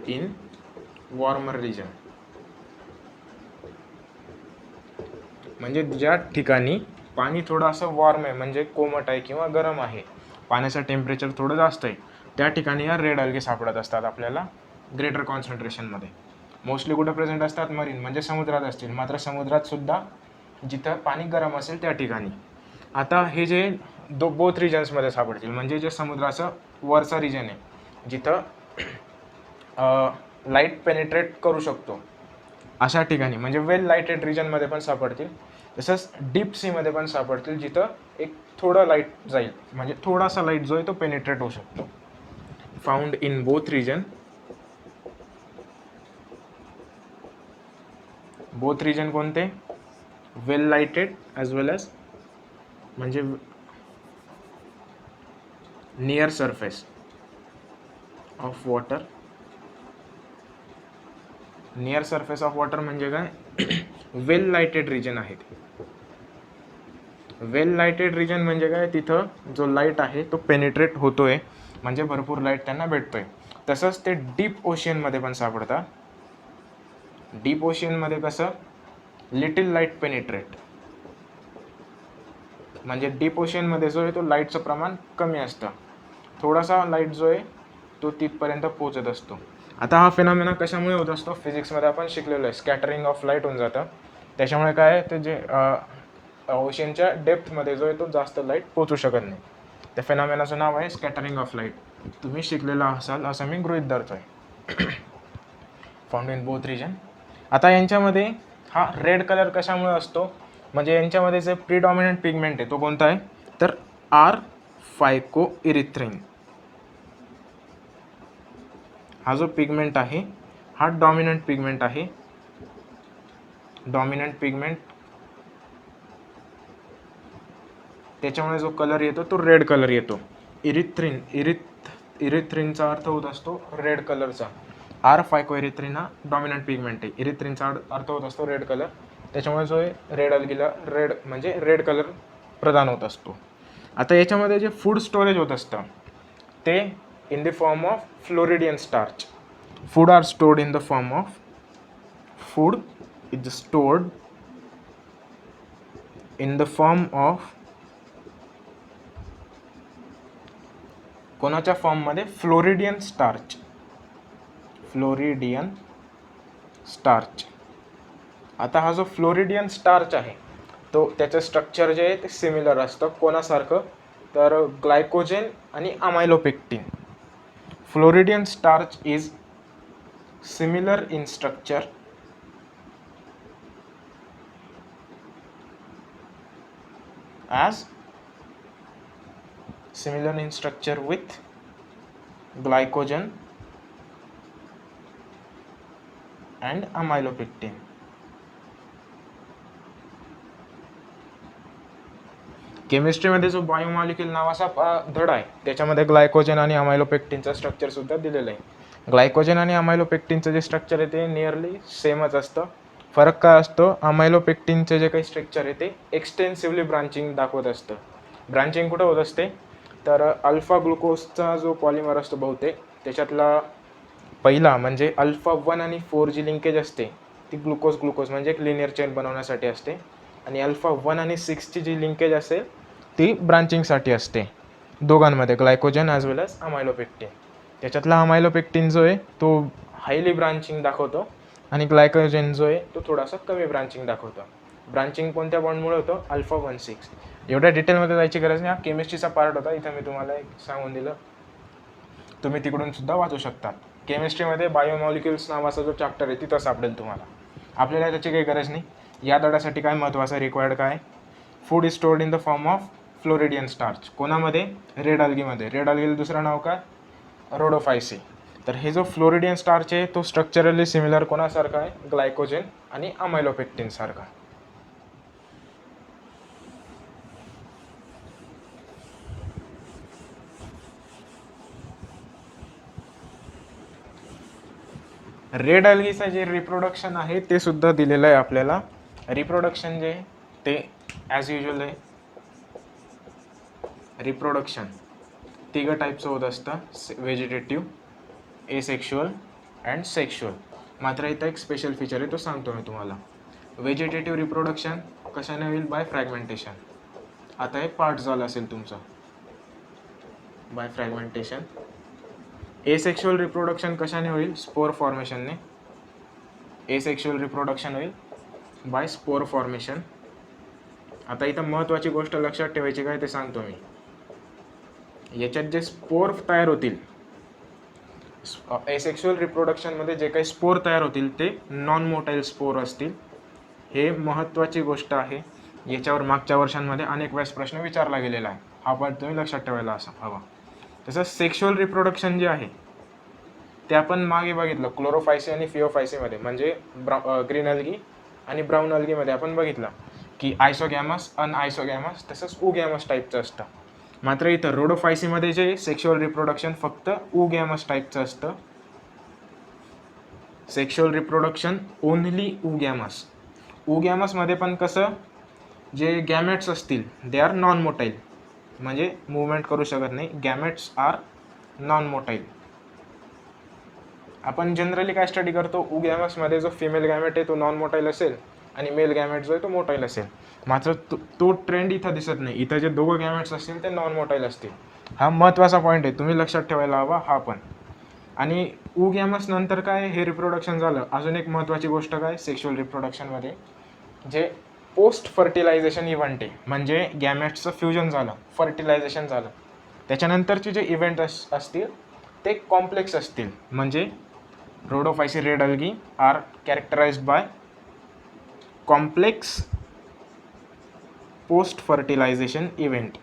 in warmer region. म्हणजे ज्या ठिकाणी पाणी थोडं असं वॉर्म आहे, म्हणजे कोमट आहे किंवा गरम आहे, पाण्याचं टेम्परेचर थोडं जास्त आहे, त्या ठिकाणी या रेड अल्गे सापडत असतात आपल्याला ग्रेटर कॉन्सन्ट्रेशनमध्ये. मोस्टली कुठं प्रेझेंट असतात? मरीन, म्हणजे समुद्रात असतील. मात्र समुद्रात सुद्धा जिथं पाणी गरम असेल त्या ठिकाणी. आता हे जे बोथ रिजन्समध्ये सापडतील, म्हणजे जे समुद्राचं वरचा रिजन आहे जिथं लाईट पेनिट्रेट करू शकतो अशा ठिकाणी, म्हणजे वेल लाईटेड रिजनमध्ये पण सापडतील. तसंच डीप सीमध्ये पण सापडतील, जिथं एक थोडं लाईट जाईल, म्हणजे थोडासा लाईट जो आहे तो पेनिट्रेट होऊ शकतो. Found in both region. Both region कोणते? Well lighted as well as म्हणजे near surface of water. Near surface of water म्हणजे काय? वेल लाईटेड रिजन आहे. वेल लाईटेड रिजन म्हणजे काय? तिथं जो लाईट आहे तो पेनिट्रेट होतोय, म्हणजे भरपूर लाईट त्यांना भेटतोय. तसंच ते डीप ओशियनमध्ये पण सापडतात. डीप ओशियनमध्ये कसं? लिटिल लाईट पेनिट्रेट, म्हणजे डीप ओशियनमध्ये जो आहे तो लाईटचं प्रमाण कमी असतं, थोडासा लाईट जो आहे तो तिथपर्यंत पोहोचत असतो. आता हा फिनॉमिना कशामुळे होत असतो? फिजिक्समध्ये आपण शिकलेलो आहे, स्कॅटरिंग ऑफ लाईट होऊन जातं. त्याच्यामुळे काय आहे, ते जे ओशियनच्या डेप्थमध्ये जो आहे तो जास्त लाईट पोहोचू शकत नाही. त्या फिनॉमिनाचं नाव आहे स्कॅटरिंग ऑफ लाईट. तुम्ही शिकलेला असाल असं मी गृहीत धरतोय. Found in both region. आता यांच्यामध्ये हा रेड कलर कशामुळे असतो? म्हणजे यांच्यामध्ये जे प्रिडॉमिनंट पिगमेंट आहे तो कोणता आहे? तर आर फायकोइरिथ्रिन. हा जो पिगमेंट आहे हा डॉमिनंट पिगमेंट आहे. डॉमिनंट पिगमेंट, त्याच्यामुळे जो कलर येतो तो रेड कलर येतो. इरिथ्रिनचा अर्थ होत असतो रेड कलरचा. आर फायकोइरिथ्रिन हा डॉमिनंट पिगमेंट आहे. इरिथ्रिनचा अर्थ होत असतो रेड कलर. त्याच्यामुळे जो आहे रेड अल्गीला रेड म्हणजे रेड कलर प्रदान होत असतो. आता याच्यामध्ये जे फूड स्टोरेज होत असतं ते in the form of floridean starch. Food are stored in the form of food is stored in the form of कोणाच्या फॉर्ममध्ये? Floridean starch. Floridean starch. आता हा जो फ्लोरिडियन स्टार्च आहे तो त्याचं स्ट्रक्चर जे आहे ते सिमिलर असतं. कोणासारखं? तर ग्लायकोजेन आणि amylopectin. Floridean starch is similar in structure with glycogen and amylopectin. केमिस्ट्रीमध्ये जो बायोमॉलिक्यूल नावाचा धडा आहे त्याच्यामध्ये ग्लायकोजेन आणि अमायलोपेक्टिनचं स्ट्रक्चर सुद्धा दिलेलं आहे. ग्लायकोजेन आणि अमायलोपेक्टिनचं जे स्ट्रक्चर आहे ते नियरली सेमच असतं. फरक काय असतो? अमायलोपेक्टिनचं जे काही स्ट्रक्चर आहे ते एक्सटेन्सिव्हली ब्रांचिंग दाखवत असतं. ब्रांचिंग कुठं होत असते? तर अल्फा ग्लुकोजचा जो पॉलिमर असतो बहुतेक त्याच्यातला पहिला म्हणजे अल्फा 1 आणि 4 जी लिंकेज असते ती ग्लुकोज म्हणजे एक लिनियर चेन बनवण्यासाठी असते. आणि अल्फा 1 आणि 6ची जी लिंकेज असेल ती ब्रांचिंगसाठी असते दोघांमध्ये, glycogen as well as amylopectin. त्याच्यातला अमायलोपेक्टिन जो आहे तो हायली ब्रांचिंग दाखवतो आणि ग्लायकोजेन जो आहे तो थोडासा कमी ब्रांचिंग दाखवतो. ब्रांचिंग कोणत्या बॉन्डमुळे होतं? अल्फा 1 6. एवढ्या डिटेलमध्ये जायची गरज नाही, हा केमिस्ट्रीचा पार्ट होता. इथं मी तुम्हाला एक सांगून दिलं, तुम्ही तिकडून सुद्धा वाचू शकता. केमिस्ट्रीमध्ये बायोमॉलिक्युल्स नावाचा जो चॅप्टर आहे तिथं सापडेल तुम्हाला. आपल्याला त्याची काही गरज नाही. या धड्यासाठी काय महत्त्वाचं रिक्वायर्ड काय? Food is stored in the form of floridean starch. कोणामध्ये? रेड अल्गीमध्ये. रेड अल्गीला दुसरं नाव काय? रोडोफायसी. तर हे जो फ्लोरिडियन स्टार्च आहे तो स्ट्रक्चरली सिमिलर कोणासारखा आहे, ग्लायकोजेन आणि अमायलोपेक्टिन सारखा. रेड अल्गीचं जे रिप्रोडक्शन आहे ते सुद्धा दिलेलं आहे आपल्याला. रिप्रोडक्शन जे ते ॲज युजल आहे, रिप्रोडक्शन तिघं टाईपचं होत असतं, व्हेजिटेटिव्ह, एसेक्शुअल अँड सेक्शुअल. मात्र इथं एक स्पेशल फीचर आहे, तो सांगतो मी तुम्हाला. व्हेजिटेटिव्ह रिप्रोडक्शन कशाने होईल, बाय फ्रॅगमेंटेशन. आता एक पार्ट झाला असेल तुमचा बाय फ्रॅगमेंटेशन. एसेक्शुअल रिप्रोडक्शन कशाने होईल, स्पोर फॉर्मेशनने. एसेक्शुअल रिप्रोडक्शन होईल बाय स्पोर फॉर्मेशन. आता इथं महत्त्वाची गोष्ट लक्षात ठेवायची काय ते सांगतो मी. याच्यात जे स्पोर तयार होतील, एसेक्शुअल रिप्रोडक्शनमध्ये जे काही स्पोर तयार होतील ते नॉन मोटाईल स्पोर असतील. हे महत्त्वाची गोष्ट आहे. याच्यावर मागच्या वर्षांमध्ये अनेक वेळेस प्रश्न विचारला गेलेला आहे. हा पार्ट तुम्ही लक्षात ठेवायला असा हवा. तसंच सेक्शुअल रिप्रोडक्शन जे आहे ते आपण मागे बघितलं क्लोरोफायसी आणि फिओफायसीमध्ये, म्हणजे ग्रीन अल्गी आणि ब्राऊन अल्गीमध्ये आपण बघितलं की आयसोगॅमस, अनआयसोगॅमस तसंच उगॅमस टाईपचं असतं. मात्र इथं रोडोफायसीमध्ये जे सेक्शुअल रिप्रोडक्शन फक्त उगॅमस टाईपचं असतं. Sexual reproduction only oogamous. उगॅमसमध्ये पण कसं, जे गॅमेट्स असतील दे आर नॉन मोटाईल, म्हणजे मूवमेंट करू शकत नाही. Gametes are non motile. आपण जनरली काय स्टडी करतो, उगॅमसमध्ये जो फिमेल गॅमेट आहे तो नॉन मोटाईल असेल आणि मेल गॅमेट जो आहे तो मोटाईल असेल. मात्र तो ट्रेंड इथं दिसत नाही. इथं जे दोघं गॅमेट्स असतील ते नॉन मोटाईल असतील. हा महत्त्वाचा पॉईंट आहे, तुम्ही लक्षात ठेवायला हवा हा पण. आणि उगॅमस नंतर काय, हे रिप्रोडक्शन झालं. अजून एक महत्त्वाची गोष्ट काय सेक्शुअल रिप्रोडक्शनमध्ये, जे पोस्ट फर्टिलायझेशन इव्हेंट आहे, म्हणजे गॅमेट्सचं फ्युजन झालं, फर्टिलायझेशन झालं, त्याच्यानंतरचे जे इव्हेंट असतील ते कॉम्प्लेक्स असतील. म्हणजे Rhodophyceae red algae are characterised by complex post fertilisation event.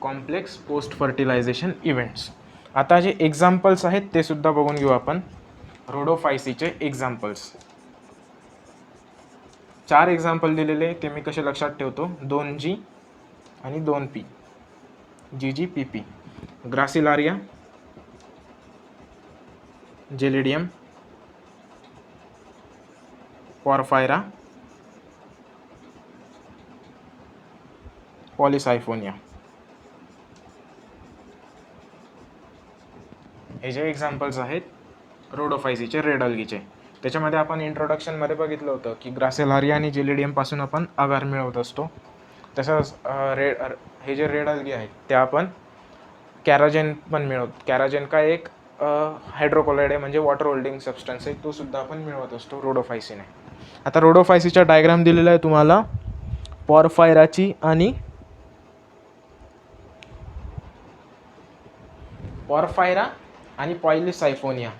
Complex post fertilisation events. आता जे एक्झाम्पल्स आहेत ते सुद्धा बघून घेऊ आपण. रोडोफायसीचे एक्झाम्पल्स 4 एक्झाम्पल दिलेले, ते मी कसे लक्षात ठेवतो, 2G आणि 2P, GGPP. Gracilaria, Gelidium, Porphyra, Polysiphonia. हे जे एक्झाम्पल्स आहेत रोडोफायसीचे रेड अल्गीचे. त्याच्यामध्ये आपण इंट्रोडक्शनमध्ये बघितलं होतं की ग्रासिलारिया आणि जेलिडियमपासून आपण अगार मिळवत असतो. तसंच हे जे रेड अल्गी आहेत ते आपण कॅराजेन पण मिळवतो. कॅराजेन काय एक हायड्रोकोलाइड आहे, म्हणजे वॉटर होल्डिंग सबस्टन्स आहे, तो सुद्धा आपण मिळवत असतो रोडोफायसीने. आता रोडोफायसीचा डायग्राम दिलेला आहे तुम्हाला, पॉरफायराची आणि पॉरफायरा आणि पॉलिसायफोनिया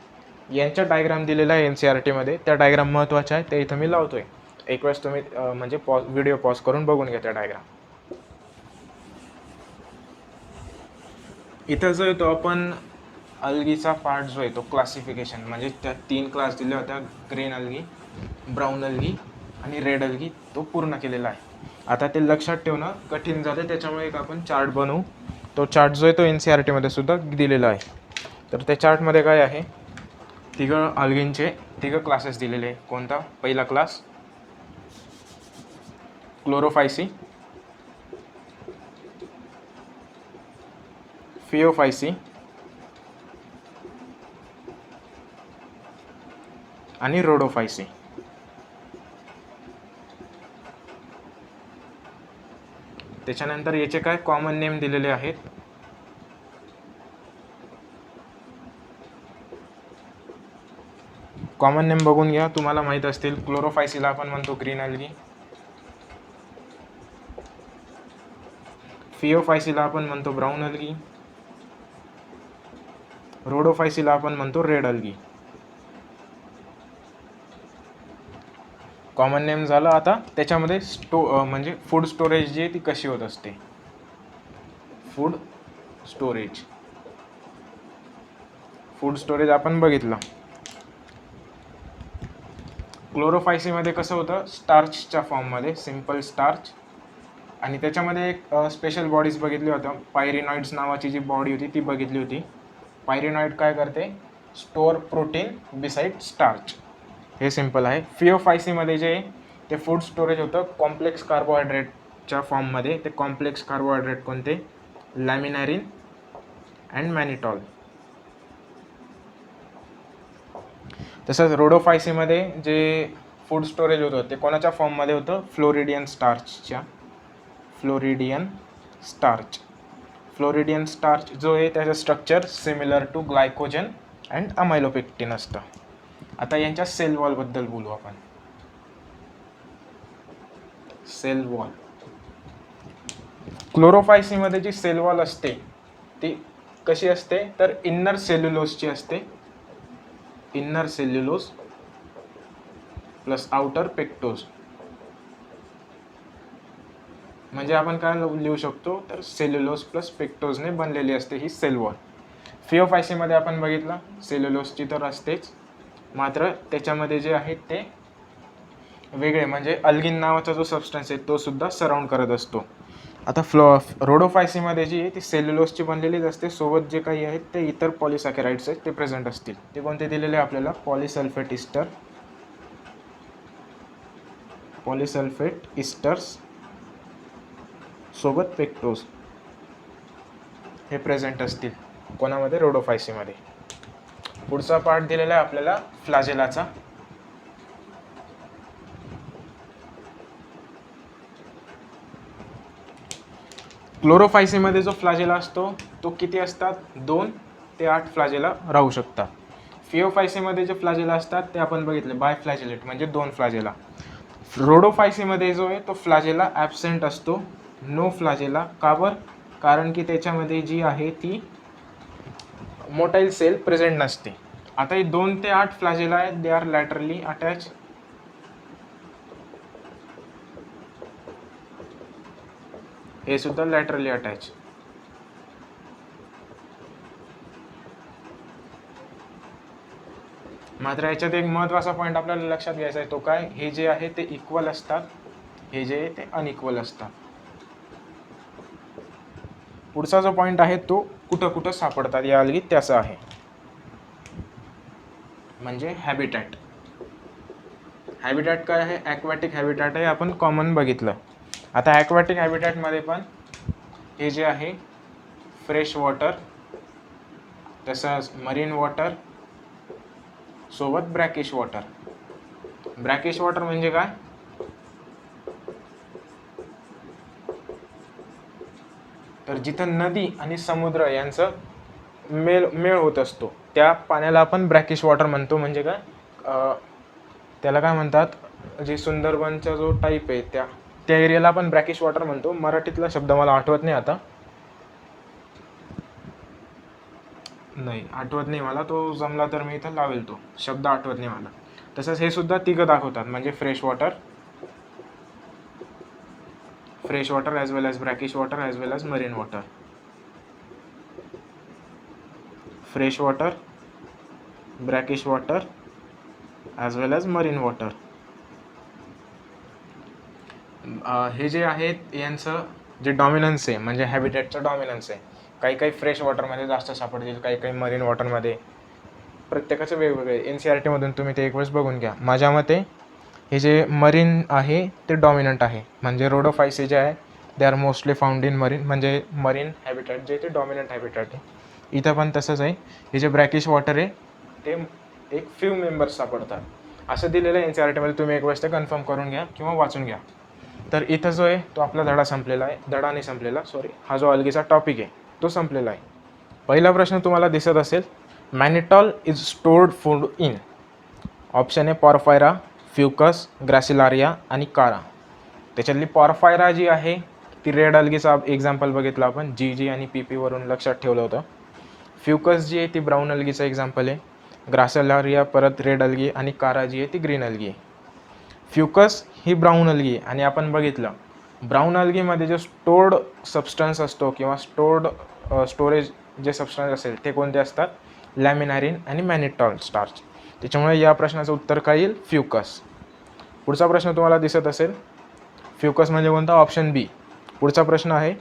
यांचा डायग्राम दिलेला आहे NCERTमध्ये. त्या डायग्राम महत्त्वाच्या आहे, ते इथं मी लावतोय. एक वेळेस तुम्ही म्हणजे व्हिडिओ पॉज करून बघून घ्या त्या डायग्राम. इथं जो येतो आपण अल्गीचा पार्ट जो आहे तो क्लासिफिकेशन, म्हणजे त्या 3 क्लास दिल्या होत्या, ग्रीन अल्गी, ब्राऊन अल्गी आणि रेड अल्गी, तो पूर्ण केलेला आहे. आता ते लक्षात ठेवणं कठीण झालं, त्याच्यामुळे एक आपण चार्ट बनवू. तो चार्ट जो आहे तो NCERTमध्ये सुद्धा दिलेला आहे. तर त्या चार्टमध्ये काय आहे, तिघं अल्गींचे 3 क्लासेस दिलेले आहे. कोणता, पहिला क्लास क्लोरोफायसी, फिओफायसी आणि रोडोफायसी. त्याच्यानंतर याचे काय कॉमन नेम दिलेले आहेत. कॉमन नेम बघून घ्या, तुम्हाला माहीत असतील. क्लोरोफायसीला आपण म्हणतो ग्रीन अल्गी, फिओफायसीला आपण म्हणतो ब्राऊन अल्गी, रोडोफायसीला आपण म्हणतो रेड अल्गी. कॉमन नेम झालं. आता त्याच्यामध्ये म्हणजे फूड स्टोरेज जी आहे ती कशी होत असते. फूड स्टोरेज आपण बघितलं. क्लोरोफायसीमध्ये कसं होतं, स्टार्चच्या फॉर्ममध्ये, सिम्पल स्टार्च. आणि त्याच्यामध्ये एक स्पेशल बॉडीज बघितली होत्या. पायरिनॉइड्स नावाची जी बॉडी होती ती बघितली होती. पायरिनॉइड काय करते, स्टोअर प्रोटीन बिसाइड स्टार्च. हे सिम्पल आहे. फिओफायसीमध्ये जे ते फूड स्टोरेज होतं कॉम्प्लेक्स कार्बोहायड्रेटच्या फॉर्ममध्ये. ते कॉम्प्लेक्स कार्बोहायड्रेट कोणते, लॅमिनारिन अँड मॅनिटॉल. तसंच रोडोफायसीमध्ये जे फूड स्टोरेज होतं ते कोणाच्या फॉर्ममध्ये होतं, फ्लोरिडियन स्टार्च जो आहे त्याचं structure similar to glycogen and amylopectin असतं. आता यांच्या सेल वॉलबद्दल बोलू आपण. सेल वॉल, क्लोरोफायसीमध्ये जी सेल वॉल असते ती कशी असते, तर इन्नर सेल्युलोजची असते. Inner cellulose plus outer pectose. म्हणजे आपण काय लिहू शकतो, तर सेल्युलोज प्लस पेक्टोजने बनलेली असते ही सेल वॉल. फिओफायसीमध्ये आपण बघितलं सेल्युलोजची तर असतेच, मात्र त्याच्यामध्ये जे आहेत ते वेगळे, म्हणजे अल्गिन नावाचा जो सबस्टन्स आहे तो सुद्धा सराउंड करत असतो. आता रोडोफायसीमध्ये जी आहे ती सेल्युलोजची बनलेलीच असते, सोबत जे काही आहेत ते इतर पॉलिसॅकराइड्स आहेत ते प्रेझेंट असतील. ते कोणते दिलेले आपल्याला, पॉलिसल्फेट इस्टर्स सोबत पेक्टोज हे प्रेझेंट असतील कोणामध्ये, रोडोफायसीमध्ये. पुढचा पार्ट दिलेला आहे आपल्याला फ्लॅजेलाचा. क्लोरोफायसीमध्ये जो फ्लॅजेला असतो तो किती असतात, 2 ते 8 फ्लॅजेला राहू शकतात. फिओफायसीमध्ये जे फ्लॅजेला असतात ते आपण बघितले बायफ्लॅजेलेट म्हणजे 2 फ्लॅजेला. रोडोफायसीमध्ये जो आहे तो फ्लॅजेला ॲब्सेंट असतो, नो फ्लॅजेला. का बरं, कारण की त्याच्यामध्ये जी आहे ती मोटाईल सेल प्रेझेंट नसते. आता हे 2 ते 8 फ्लॅजेला आहेत, दे आर लॅटरली अटॅच. हे सुद्धा लॅटरली अटॅच. मात्र याच्यात एक महत्त्वाचा पॉईंट आपल्याला लक्षात घ्यायचा आहे, तो काय, हे जे आहे ते इक्वल असतात, हे जे आहे ते अनइक्वल असतात. पुढचा जो पॉईंट आहे तो कुठं कुठं सापडतात या अलगी त्याचा आहे, म्हणजे हॅबिटॅट. हॅबिटॅट काय आहे, ॲक्वॅटिक हॅबिटॅट आहे, आपण कॉमन बघितलं. आता ॲक्वॅटिक हॅबिटॅटमध्ये पण हे जे आहे फ्रेश वॉटर, तसंच मरीन वॉटर सोबत ब्रॅकिश वॉटर. ब्रॅकिश वॉटर म्हणजे काय, तर जिथं नदी आणि समुद्र यांचं मेळ होत असतो त्या पाण्याला आपण ब्रॅकिश वॉटर म्हणतो. म्हणजे काय, त्याला काय म्हणतात, जे सुंदरबनचा जो टाईप आहे त्या एरियाला आपण ब्रॅकिश वॉटर म्हणतो. मराठीतला शब्द मला आठवत नाही मला, तो जमला तर मी इथं लावेल, तो शब्द आठवत नाही मला. तसंच हे सुद्धा तिघं दाखवतात, म्हणजे fresh water as well as brackish water as well as marine water. Fresh water, brackish water as well as marine water. हे जे आहेत यांचं जे डॉमिनन्स आहे, म्हणजे हॅबिटॅटचं डॉमिनन्स आहे, काही फ्रेश वॉटरमध्ये जास्त सापडतील, काही मरीन वॉटरमध्ये. प्रत्येकाचं वेगवेगळे. NCERTमधून तुम्ही ते एक वेळेस बघून घ्या. माझ्या मते हे जे मरीन आहे ते डॉमिनंट आहे, म्हणजे रोडोफायसी जे आहे they are mostly found in marine, म्हणजे मरीन हॅबिटॅट जे ते डॉमिनंट हॅबिटॅट आहे. इथं पण तसंच आहे. हे जे ब्रॅकिश वॉटर आहे ते एक फ्यू मेंबर्स सापडतात असं दिलेलं आहे NCERTमध्ये. तुम्ही एक वेळेस ते कन्फर्म करून घ्या किंवा वाचून घ्या. तर इथं जो आहे तो आपला धडा संपलेला आहे, हा जो अलगीचा टॉपिक आहे तो संपलेला आहे. पहिला प्रश्न तुम्हाला दिसत असेल, mannitol is stored food in. Option आहे पॉर्फायरा, फ्युकस, ग्रॅसिलारिया आणि कारा. त्याच्यातली पॉर्फायरा जी आहे ती रेड अलगीचा एक्झाम्पल बघितला आपण, जी आणि PP वरून लक्षात ठेवलं होतं. फ्युकस जी आहे ती ब्राऊन अलगीचं एक्झाम्पल आहे. ग्रॅसिलारिया परत रेड अलगी आणि कारा जी आहे ती ग्रीन अलगी आहे. फ्युकस ही ब्राऊन अल्गी आणि आपण बघितलं ब्राऊन अल्गीमध्ये जो स्टोर्ड सबस्टन्स असतो किंवा स्टोरेज जे सबस्टन्स असेल ते कोणते असतात, लॅमिनारिन आणि मॅनिटॉल स्टार्च. त्याच्यामुळे या प्रश्नाचं उत्तर काय येईल, फ्युकस. पुढचा प्रश्न तुम्हाला दिसत असेल, फ्युकस म्हणजे कोणता, ऑप्शन बी. पुढचा प्रश्न आहे,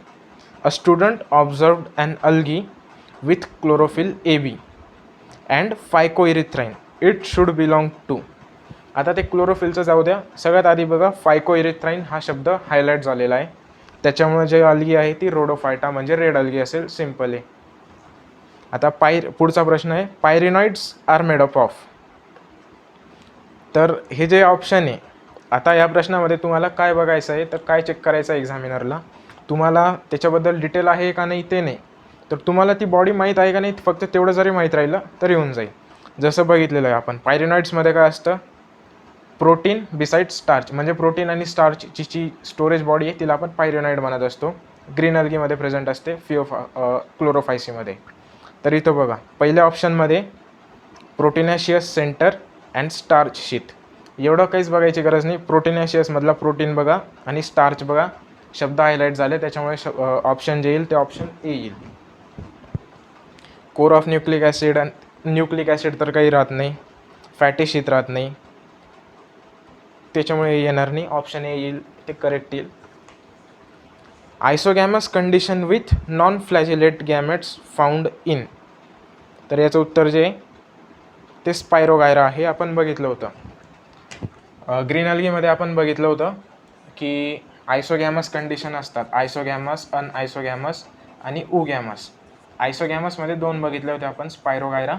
a student observed an algae with chlorophyll A B and phycoerythrin, it should belong to. आता ते क्लोरोफिलचं जाऊ द्या, सगळ्यात आधी बघा फायकोइरिथ्राइन हा शब्द हायलाईट झालेला आहे, त्याच्यामुळे जे अल्गी आहे ती रोडोफायटा म्हणजे रेड अल्गी असेल, सिम्पल आहे. आता पुढचा प्रश्न आहे, pyrenoids are made up of. तर हे जे ऑप्शन आहे, आता या प्रश्नामध्ये तुम्हाला काय बघायचं आहे, तर काय चेक करायचं आहे एक्झामिनरला, तुम्हाला त्याच्याबद्दल डिटेल आहे का नाही ते नाही, तर तुम्हाला ती बॉडी माहीत आहे का नाही फक्त तेवढं जरी माहीत राहिलं तरी होऊन जाईल. जसं बघितलेलं आहे आपण, पायरिनॉइड्समध्ये काय असतं, प्रोटीन बिसाइड स्टार्च, म्हणजे प्रोटीन आणि स्टार्चची जी स्टोरेज बॉडी आहे तिला आपण पायरिनॉइड म्हणत असतो. ग्रीन अल्गीमध्ये प्रेझेंट असते, क्लोरोफायसीमध्ये. तर इथं बघा पहिल्या ऑप्शनमध्ये प्रोटीनॅशियस सेंटर अँड स्टार्च शीथ, एवढं काहीच बघायची गरज नाही. प्रोटीनॅशियसमधला प्रोटीन बघा आणि स्टार्च बघा, शब्द हायलाईट झाले, त्याच्यामुळे ऑप्शन जे येईल ते ऑप्शन ए येईल. Core of nucleic acid, nucleic acid तर काही राहत नाही, फॅटी शीथ राहत नाही, त्याच्यामुळे येणार नाही, ऑप्शन ए येईल ते करेक्ट येईल. Isogamous condition with non flagellate gametes found in, तर याचं उत्तर जे ते स्पायरोगायरा आहे, आपण बघितलं होतं. ग्रीन अल्गीमध्ये आपण बघितलं होतं की आयसोगॅमस कंडिशन असतात, आयसोगॅमस, अनआयसोगॅमस आणि उगॅमस. आयसोगॅमसमध्ये दोन बघितले होते आपण, स्पायरोगायरा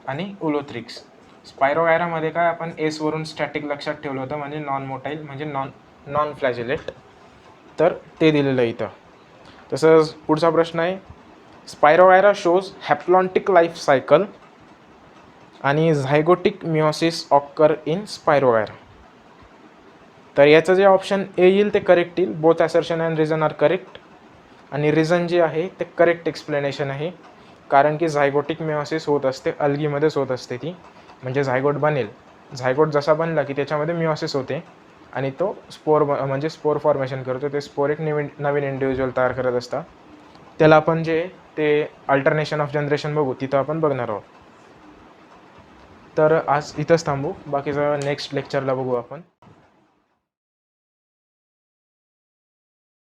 आणि उलोथ्रिक्स. स्पायरोगायरामध्ये काय आपण एसवरून स्टॅटिक लक्षात ठेवलं होतं, म्हणजे नॉन मोटाईल म्हणजे नॉन फ्लॅजिलेट, तर ते दिलेलं आहे इथं. तसंच पुढचा प्रश्न आहे, spirogyra shows haplontic life cycle आणि zygotic meiosis occur in spirogyra. तर याचं जे ऑप्शन ए येईल ते करेक्ट येईल. Both assertion and reason are correct, आणि रिझन जे आहे ते करेक्ट एक्सप्लेनेशन आहे, कारण की झायगोटिक मिओसिस होत असते, अल्गीमध्येच होत असते ती, म्हणजे झायगोट बनेल, झायगोट जसा बनला की त्याच्यामध्ये मिओसिस होते आणि तो स्पोर म्हणजे स्पोर फॉर्मेशन करतो, ते स्पोर एक नवीन इंडिव्हिज्युअल तयार करत असतात, त्याला आपण जे ते अल्टरनेशन ऑफ जनरेशन बघू, तिथं आपण बघणार आहोत. तर आज इथंच थांबू, बाकीचं नेक्स्ट लेक्चरला बघू आपण.